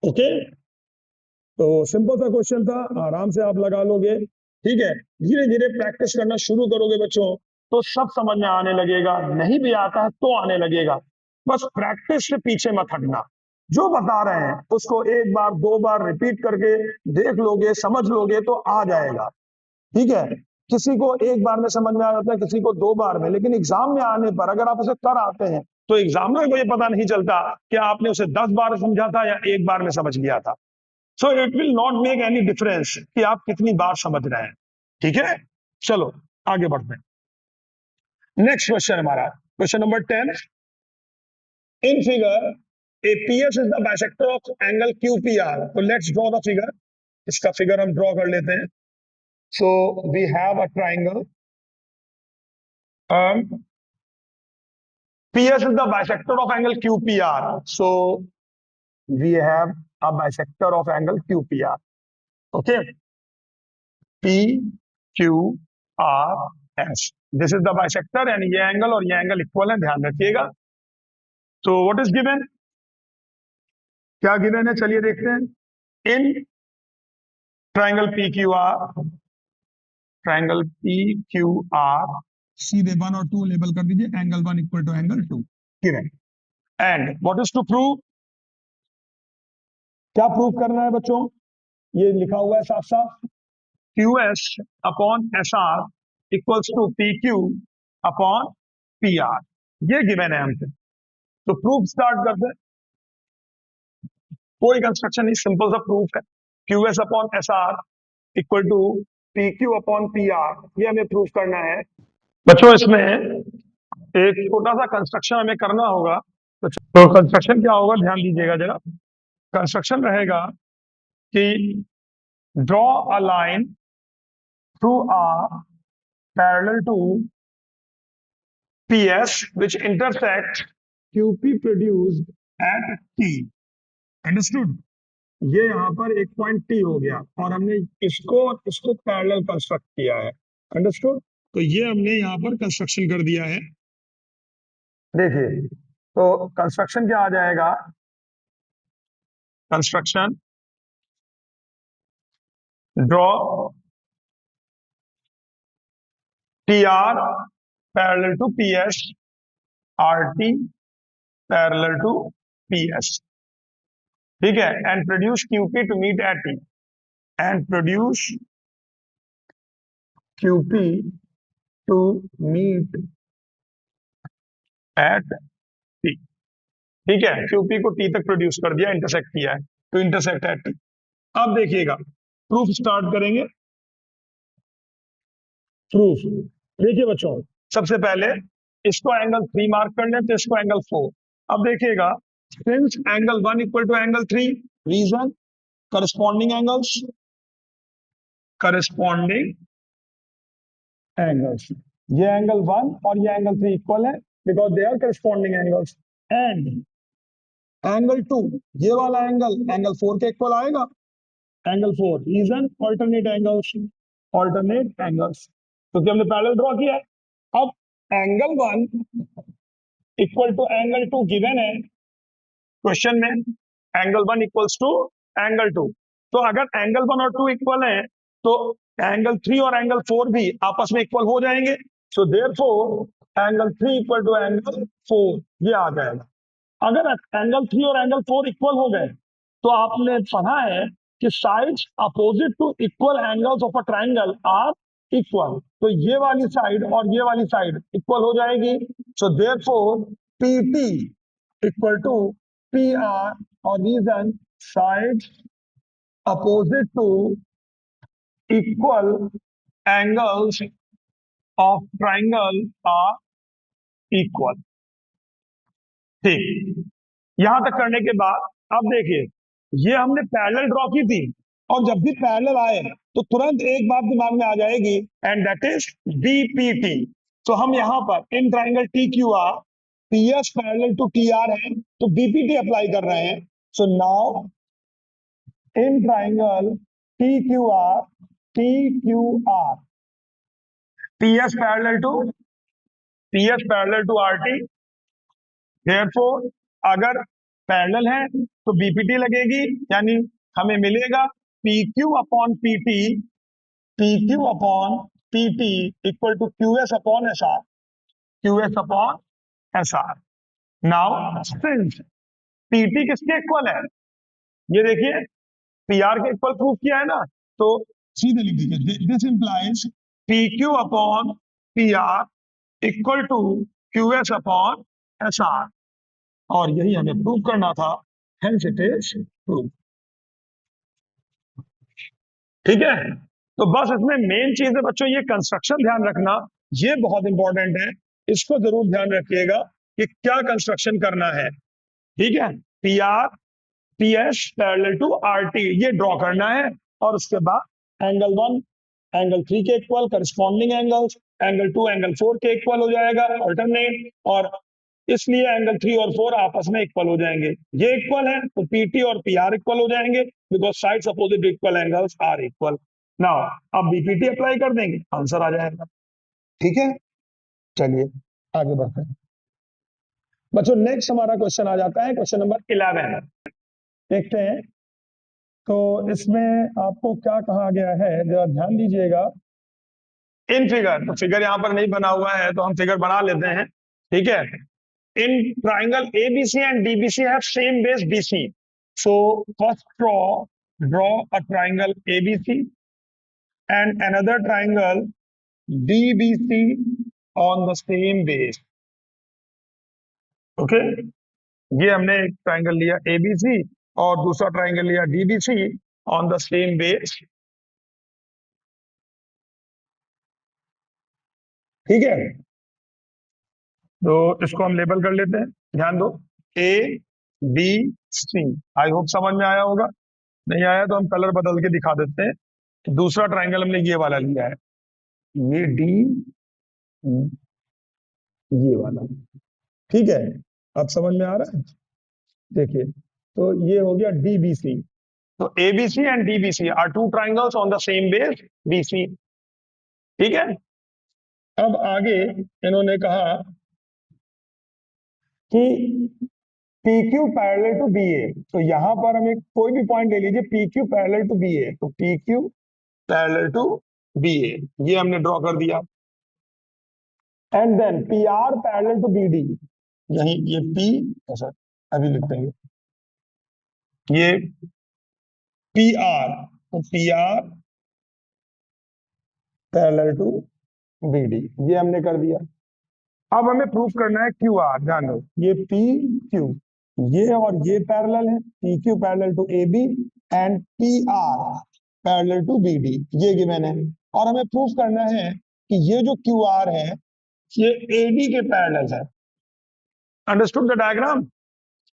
S1: Okay, तो सिंपल सा क्वेश्चन था, आराम से आप लगा लोगे। ठीक है, धीरे धीरे प्रैक्टिस करना शुरू करोगे बच्चों तो सब समझ में आने लगेगा, नहीं भी आता है तो आने लगेगा। बस प्रैक्टिस से पीछे मत हटना, जो बता रहे हैं उसको एक बार दो बार रिपीट करके देख लोगे, समझ लोगे तो आ जाएगा। ठीक है, किसी को एक बार में समझ में आ जाता है, किसी को 2 बार में, लेकिन एग्जाम में आने पर अगर आप उसे कर आते हैं तो एग्जामिनर को ये पता नहीं चलता कि आपने उसे 10 बार समझा था या एक बार में समझ लिया था। So it will not make any difference कि आप कितनी बार समझ रहे हैं। ठीक है, चलो आगे बढ़ते हैं। नेक्स्ट क्वेश्चन हमारा question number 10। In figure APS is the bisector of angle QPR. तो लेट्स ड्रॉ द फिगर। इसका फिगर हम ड्रॉ कर लेते हैं। So we have a triangle, PS is the bisector of angle QPR. So we have a bisector of angle QPR. Okay. PQRS. This is the bisector and ये angle और ये angle equal है, ध्यान रखिएगा। So what is given? क्या given है चलिए देखते हैं। In triangle PQR, सीधे 1 और 2 लेबल कर दीजिए, angle 1 equal to angle 2 given. And what is to prove? क्या प्रूव करना है बच्चों? ये लिखा हुआ है साफ साफ, QS upon SR equals to PQ upon PR। ये गिवन है हमसे। तो प्रूफ स्टार्ट करते हैं। कोई कंस्ट्रक्शन नहीं, सिंपल सा प्रूफ है। QS upon SR equal to PQ upon PR, ये हमें प्रूफ करना है। बच्चों इसमें एक छोटा सा कंस्ट्रक्शन हमें करना होगा। तो कंस्ट्रक्शन क्या होगा, ध्यान दीजिएगा जरा। कंस्ट्रक्शन रहेगा कि draw a line through a parallel to PS which intersect QP produced at T. Understood? ये यहाँ पर एक पॉइंट T हो गया और हमने इसको पैरेलल कंस्ट्रक्ट किया है। अंडरस्टूड? तो ये हमने यहाँ पर कंस्ट्रक्शन कर दिया है। देखिए तो कंस्ट्रक्शन क्या आ जाएगा, construction draw TR parallel to PS, RT parallel to PS, ठीक है, and produce QP to meet at T, and produce QP to meet at T, ठीक है। QP को T तक प्रोड्यूस कर दिया, इंटरसेक्ट किया है, तो इंटरसेक्ट एट T। अब देखिएगा प्रूफ स्टार्ट करेंगे। प्रूफ देखिए बच्चों, सबसे पहले इसको एंगल 3 मार्क कर लें, तो इसको एंगल 4। अब देखिएगा since angle 1 equal to angle 3, reason corresponding angles, corresponding angles, ये एंगल 1 और ये एंगल 3 इक्वल है because they are corresponding angles. And angle 2, ये वाला एंगल 4 के इक्वल आएगा, angle 4 reason alternate angles, alternate angles, क्योंकि हमने पैरेलल ड्रॉ किया है। अब angle 1 equal to angle 2 given है क्वेश्चन में, एंगल 1 इक्वल्स टू एंगल 2। तो अगर एंगल 1 और 2 इक्वल है तो एंगल 3 और एंगल 4 भी आपस में इक्वल हो जाएंगे। So therefore angle 3 equal to angle 4, ये आ जाएगा। अगर एंगल 3 और एंगल 4 इक्वल हो गए तो आपने पढ़ा है कि sides opposite to equal angles of a triangle are equal, तो ये वाली साइड और ये वाली साइड इक्वल हो जाएगी। So therefore PT equal to PR, और reason sides opposite to equal angles of triangle are equal. ठीक, यहां तक करने के बाद अब देखिए ये हमने पैरेलल ड्रॉ की थी, और जब भी पैरेलल आए तो तुरंत एक बात दिमाग में आ जाएगी, एंड दैट इज BPT। तो हम यहाँ पर in triangle TQR PS parallel to TR है, तो BPT अप्लाई कर रहे हैं। So now in triangle TQR PS parallel to RT, therefore अगर पैरेलल है तो BPT लगेगी, यानी हमें मिलेगा PQ upon PT equal to QS upon SR। Now since PT किसके इक्वल है, ये देखिए PR के इक्वल प्रूफ किया है ना, तो सीधे लिख दीजिए this implies PQ upon PR equal to QS upon SR, और यही हमें प्रूव करना था, हेंस इट इज प्रूफ। ठीक है, तो बस इसमें मेन चीज है बच्चों, ये कंस्ट्रक्शन ध्यान रखना, ये बहुत इंपॉर्टेंट है, इसको जरूर ध्यान रखिएगा कि क्या कंस्ट्रक्शन करना है। ठीक है, P R P S parallel to R T ये ड्रॉ करना है, और उसके बाद एंगल 1 एंगल 3 के equal corresponding angles, angle 2 angle 4 के इक्वल हो जाएगा अल्टरनेट, और इसलिए एंगल 3 और 4 आपस में इक्वल हो जाएंगे। ये इक्वल है तो पीटी और पी आर इक्वल हो जाएंगे, because sides opposite equal angles are equal. Now अब बीपीटी अप्लाई कर देंगे, आंसर आ जाएगा। ठीक है, चलिए आगे बढ़ते हैं बच्चों। नेक्स्ट हमारा क्वेश्चन आ जाता है क्वेश्चन नंबर 11, देखते हैं। तो इसमें आपको क्या कहा गया है, जरा ध्यान दीजिएगा। इन फिगर, तो फिगर यहाँ पर नहीं बना हुआ है तो हम फिगर बना लेते हैं। ठीक है, in triangle ABC and DBC have same base BC, so first draw a triangle ABC and another triangle DBC on the same base. Okay, ये हमने एक ट्राइंगल लिया एबीसी और दूसरा ट्राइंगल लिया DBC on the same base. ठीक है, तो इसको हम लेबल कर लेते हैं, ध्यान दो, ए बी सी। आई होप समझ में आया होगा, नहीं आया तो हम कलर बदल के दिखा देते हैं। दूसरा ट्राइंगल हमने ये वाला लिया है, ये डी, ये वाला। ठीक है, अब समझ में आ रहा है, देखिए, तो ये हो गया डीबीसी। तो ABC and DBC are two triangles on the same base BC. ठीक है, अब आगे इन्होंने कहा कि PQ पैरेलल टू BA, तो यहां पर हम एक कोई भी पॉइंट ले लीजिए, PQ पैरेलल टू BA, तो PQ पैरेलल टू BA ये हमने ड्रॉ कर दिया। And then PR parallel to BD, यही ये P, ऐसा अभी लिखते हैं, ये PR, तो PR पैरेलल टू BD ये हमने कर दिया। अब हमें प्रूफ करना है QR, ध्यान दो, ये PQ ये और ये पैरेलल है, PQ parallel to AB and PR parallel to BD ये गिवन है, और हमें प्रूफ करना है कि ये जो QR है ये AD के पैरेलल है। Understood the diagram,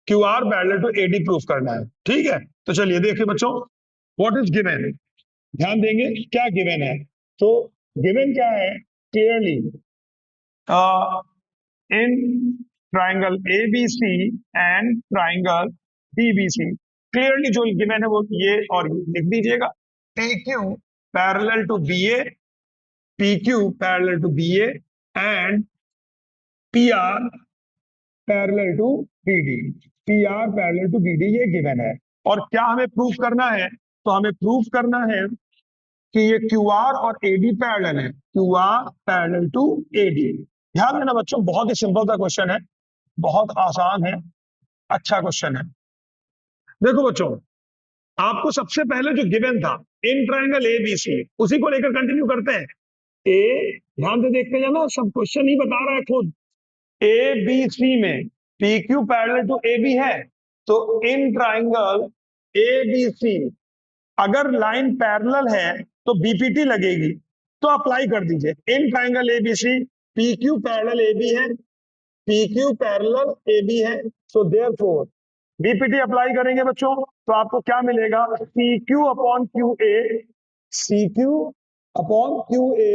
S1: QR parallel to AD proof करना है। ठीक है, तो चलिए देखिए बच्चों, व्हाट इज गिवन, ध्यान देंगे क्या गिवन है। तो गिवन क्या है, clearly in triangle ABC and triangle DBC, clearly जो गिवन है वो ये, और लिख दीजिएगा PQ parallel to BA, PQ parallel to BA and PR parallel to BD, PR parallel to BD ये गिवन है। और क्या हमें प्रूफ करना है, तो हमें प्रूफ करना है कि ये QR और AD पैरेलल है, QR पैरेलल टू AD। ध्यान देना बच्चों, बहुत ही सिंपल सा क्वेश्चन है, बहुत आसान है, अच्छा क्वेश्चन है। देखो बच्चों, आपको सबसे पहले जो गिवन था इन ट्राइंगल ABC, उसी को लेकर कंटिन्यू करते हैं। ए, ध्यान से देखते जाना, सब क्वेश्चन ही बता रहा है खुद। ABC में PQ पैरेलल टू AB है, तो इन ट्राइंगल ABC अगर लाइन पैरेलल है तो BPT लगेगी, तो अप्लाई कर दीजिए। इन triangle ABC PQ parallel AB है, PQ पैरेलल AB है, सो देयरफॉर बीपीटी अप्लाई करेंगे बच्चों, तो आपको क्या मिलेगा, CQ upon QA, CQ upon QA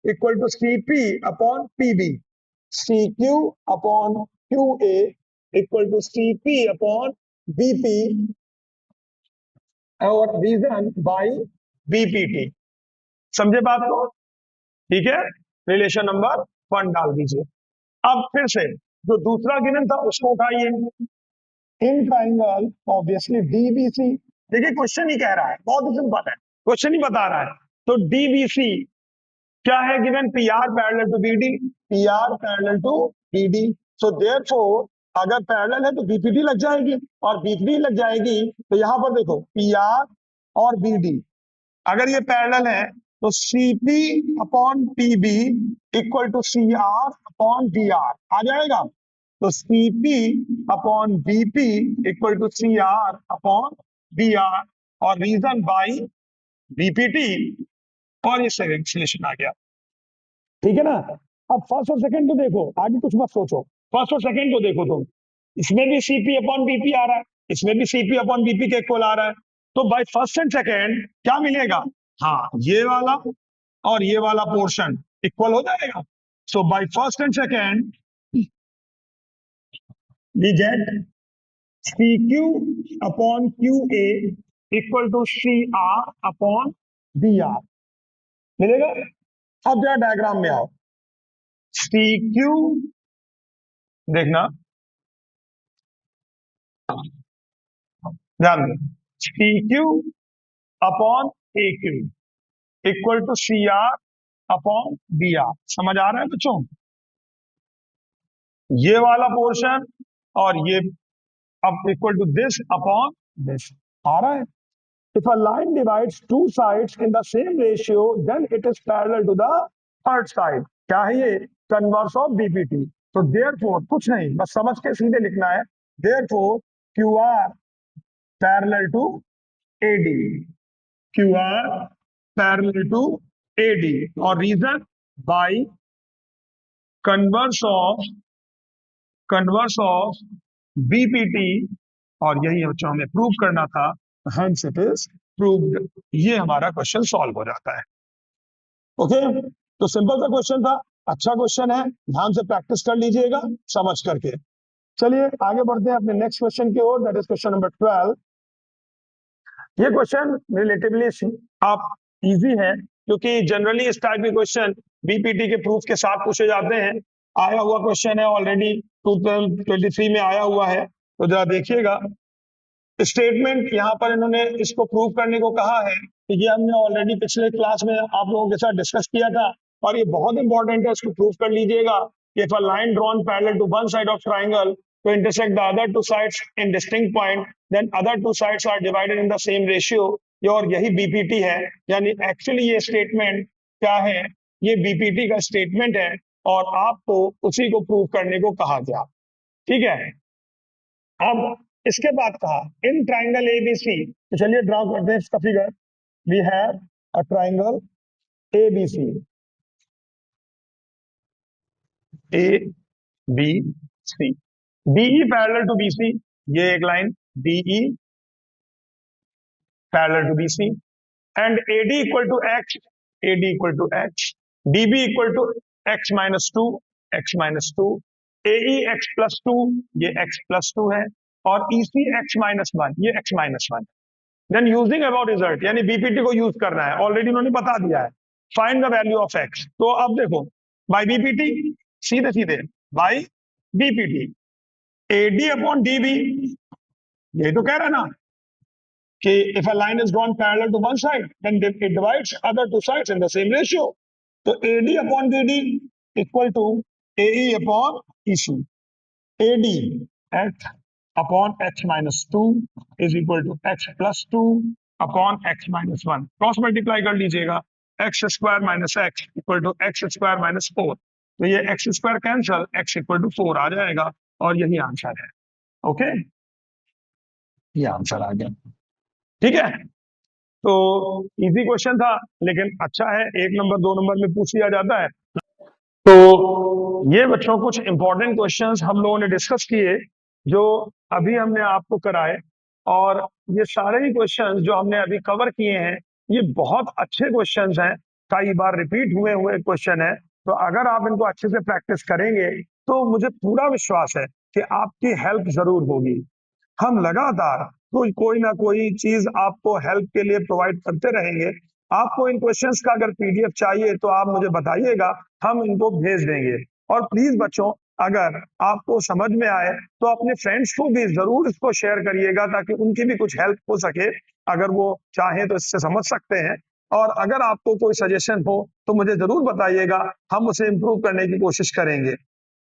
S1: equal to CP upon PB, CQ upon QA equal to CP upon BP और reason by BPT। समझे बात को? ठीक है, रिलेशन नंबर 1 डाल दीजिए। अब फिर से जो दूसरा गिवन था उसको उठाइए, इन ट्राइंगल ऑब्वियसली डीबीसी। देखिए क्वेश्चन ही कह रहा है, बहुत ही सिंपल है, क्वेश्चन ही बता रहा है। तो डीबीसी क्या है given, PR parallel to BD, PR parallel to BD, so therefore अगर पैरेलल है तो बीपीटी लग जाएगी, और बीपीटी लग जाएगी तो यहां पर देखो PR और BD अगर ये पैरेलल है तो CP upon PB equal to CR upon DR आ जाएगा। तो CP upon BP equal to CR upon BR और रीजन बाई BPT और ये सिलेक्शन आ गया, ठीक है ना। अब फर्स्ट और सेकंड को देखो, आगे कुछ मत सोचो, फर्स्ट और सेकंड को देखो तुम, इसमें भी सीपी अपॉन बीपी आ रहा है, इसमें भी सीपी अपॉन बीपी के इक्वल आ रहा है, तो बाय फर्स्ट एंड सेकंड क्या मिलेगा, हाँ ये वाला और ये वाला पोर्शन इक्वल हो जाएगा। So by first and second we get CQ upon QA equal to CR upon BR मिलेगा। अब जरा डायग्राम में आओ, CQ देखना, ध्यान दो, CQ upon AQ equal to CR upon BR, समझ आ रहा है बच्चों, ये वाला पोर्शन और ये अब equal to this upon this आ रहा है। If a line divides two sides in the same ratio, then it is parallel to the third side. क्या है ये, कन्वर्स ऑफ बीपीटी। तो therefore कुछ नहीं, बस समझ के सीधे लिखना है, therefore QR parallel to AD, QR parallel to AD, और reason by converse of BPT, और यही बच्चों हमें प्रूव करना था, हेंस इट इज प्रूव्ड। ये हमारा क्वेश्चन सॉल्व हो जाता है। ओके, तो सिंपल सा क्वेश्चन था, अच्छा क्वेश्चन है, ध्यान से प्रैक्टिस कर लीजिएगा समझ करके। चलिए आगे बढ़ते हैं अपने नेक्स्ट क्वेश्चन की ओर, दैट इज क्वेश्चन नंबर 12। ये क्वेश्चन रिलेटिवली आप इजी है, क्योंकि जनरली इस टाइप के क्वेश्चन बीपीटी के प्रूफ के साथ पूछे जाते हैं। आया हुआ क्वेश्चन है, ऑलरेडी 2023 में आया हुआ है, तो जरा देखिएगा स्टेटमेंट, यहाँ पर इन्होंने इसको प्रूव करने को कहा है, कि ये हमने ऑलरेडी पिछले क्लास में आप लोगों के साथ डिस्कस किया था, और ये बहुत इंपॉर्टेंट है, इसको प्रूव कर लीजिएगा। If a line drawn parallel to one side of triangle to intersect the other two sides in distinct point, then other two sides are divided in the same ratio, और यही BPT है। यानी actually ये statement क्या है, ये BPT का statement है, और आपको उसी को प्रूव करने को कहा गया, ठीक है। अब इसके बाद कहा इन ट्राइंगल एबीसी, तो चलिए ड्रॉ करते हैं इसका figure. We have a triangle ABC, A B C, BE parallel to BC, ये एक line BE parallel to BC, and AD equal to x, AD equal to x, DB equal to x minus two, x minus two, AE x plus two, ये x plus two है, और EC x minus one, ये x minus one. Then using about result, यानी BPT को use करना है, already उन्होंने बता दिया है, find the value of x. तो अब देखो बाय बीपीटी, सीधे सीधे by BPT, AD upon DB, यही तो कह रहा है ना कि if a line is drawn parallel to one side, then it divides other two sides in the same ratio. तो AD upon DD equal to AE upon EC. AD x upon x minus 2 is equal to x plus 2 upon x minus 1. Cross multiply कर लीजिएगा, x square minus x equal to x square minus 4, तो ये x square cancel, x equal to 4 आ जाएगा, और यही answer है। Okay, ये आंसर आ गया, ठीक है। तो इजी क्वेश्चन था, लेकिन अच्छा है, एक नंबर दो नंबर में पूछ लिया जाता है। तो ये बच्चों कुछ इंपॉर्टेंट क्वेश्चंस हम लोगों ने डिस्कस किए, जो अभी हमने आपको कराए, और ये सारे ही क्वेश्चंस जो हमने अभी कवर किए हैं, ये बहुत अच्छे क्वेश्चंस हैं, कई बार रिपीट हुए हुए क्वेश्चन है। तो अगर आप इनको अच्छे से प्रैक्टिस करेंगे, तो मुझे पूरा विश्वास है कि आपकी हेल्प जरूर होगी। हम लगातार कोई ना कोई चीज आपको हेल्प के लिए प्रोवाइड करते रहेंगे। आपको इन क्वेश्चंस का अगर पीडीएफ चाहिए तो आप मुझे बताइएगा, हम इनको भेज देंगे। और प्लीज बच्चों, अगर आपको समझ में आए तो अपने फ्रेंड्स को भी जरूर इसको शेयर करिएगा, ताकि उनकी भी कुछ हेल्प हो सके। अगर वो चाहें तो इससे समझ सकते हैं, और अगर आपको कोई सजेशन हो तो मुझे जरूर बताइएगा, हम उसे इम्प्रूव करने की कोशिश करेंगे।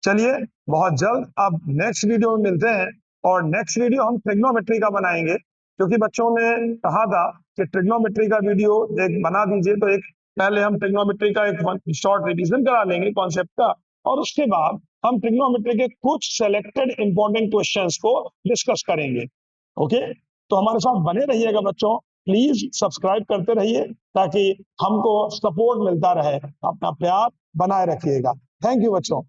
S1: चलिए बहुत जल्द अब नेक्स्ट वीडियो में मिलते हैं, और नेक्स्ट वीडियो हम ट्रिग्नोमेट्री का बनाएंगे, क्योंकि बच्चों ने कहा था कि ट्रिग्नोमेट्री का वीडियो एक बना दीजिए। तो एक पहले हम ट्रिग्नोमेट्री का एक शॉर्ट रिवीजन करा लेंगे कॉन्सेप्ट का, और उसके बाद हम ट्रिग्नोमेट्री के कुछ सेलेक्टेड इंपॉर्टेंट क्वेश्चंस को डिस्कस करेंगे। ओके, तो हमारे साथ बने रहिएगा बच्चों। प्लीज सब्सक्राइब करते रहिए ताकि हमको सपोर्ट मिलता रहे। अपना प्यार बनाए रखिएगा। थैंक यू बच्चों।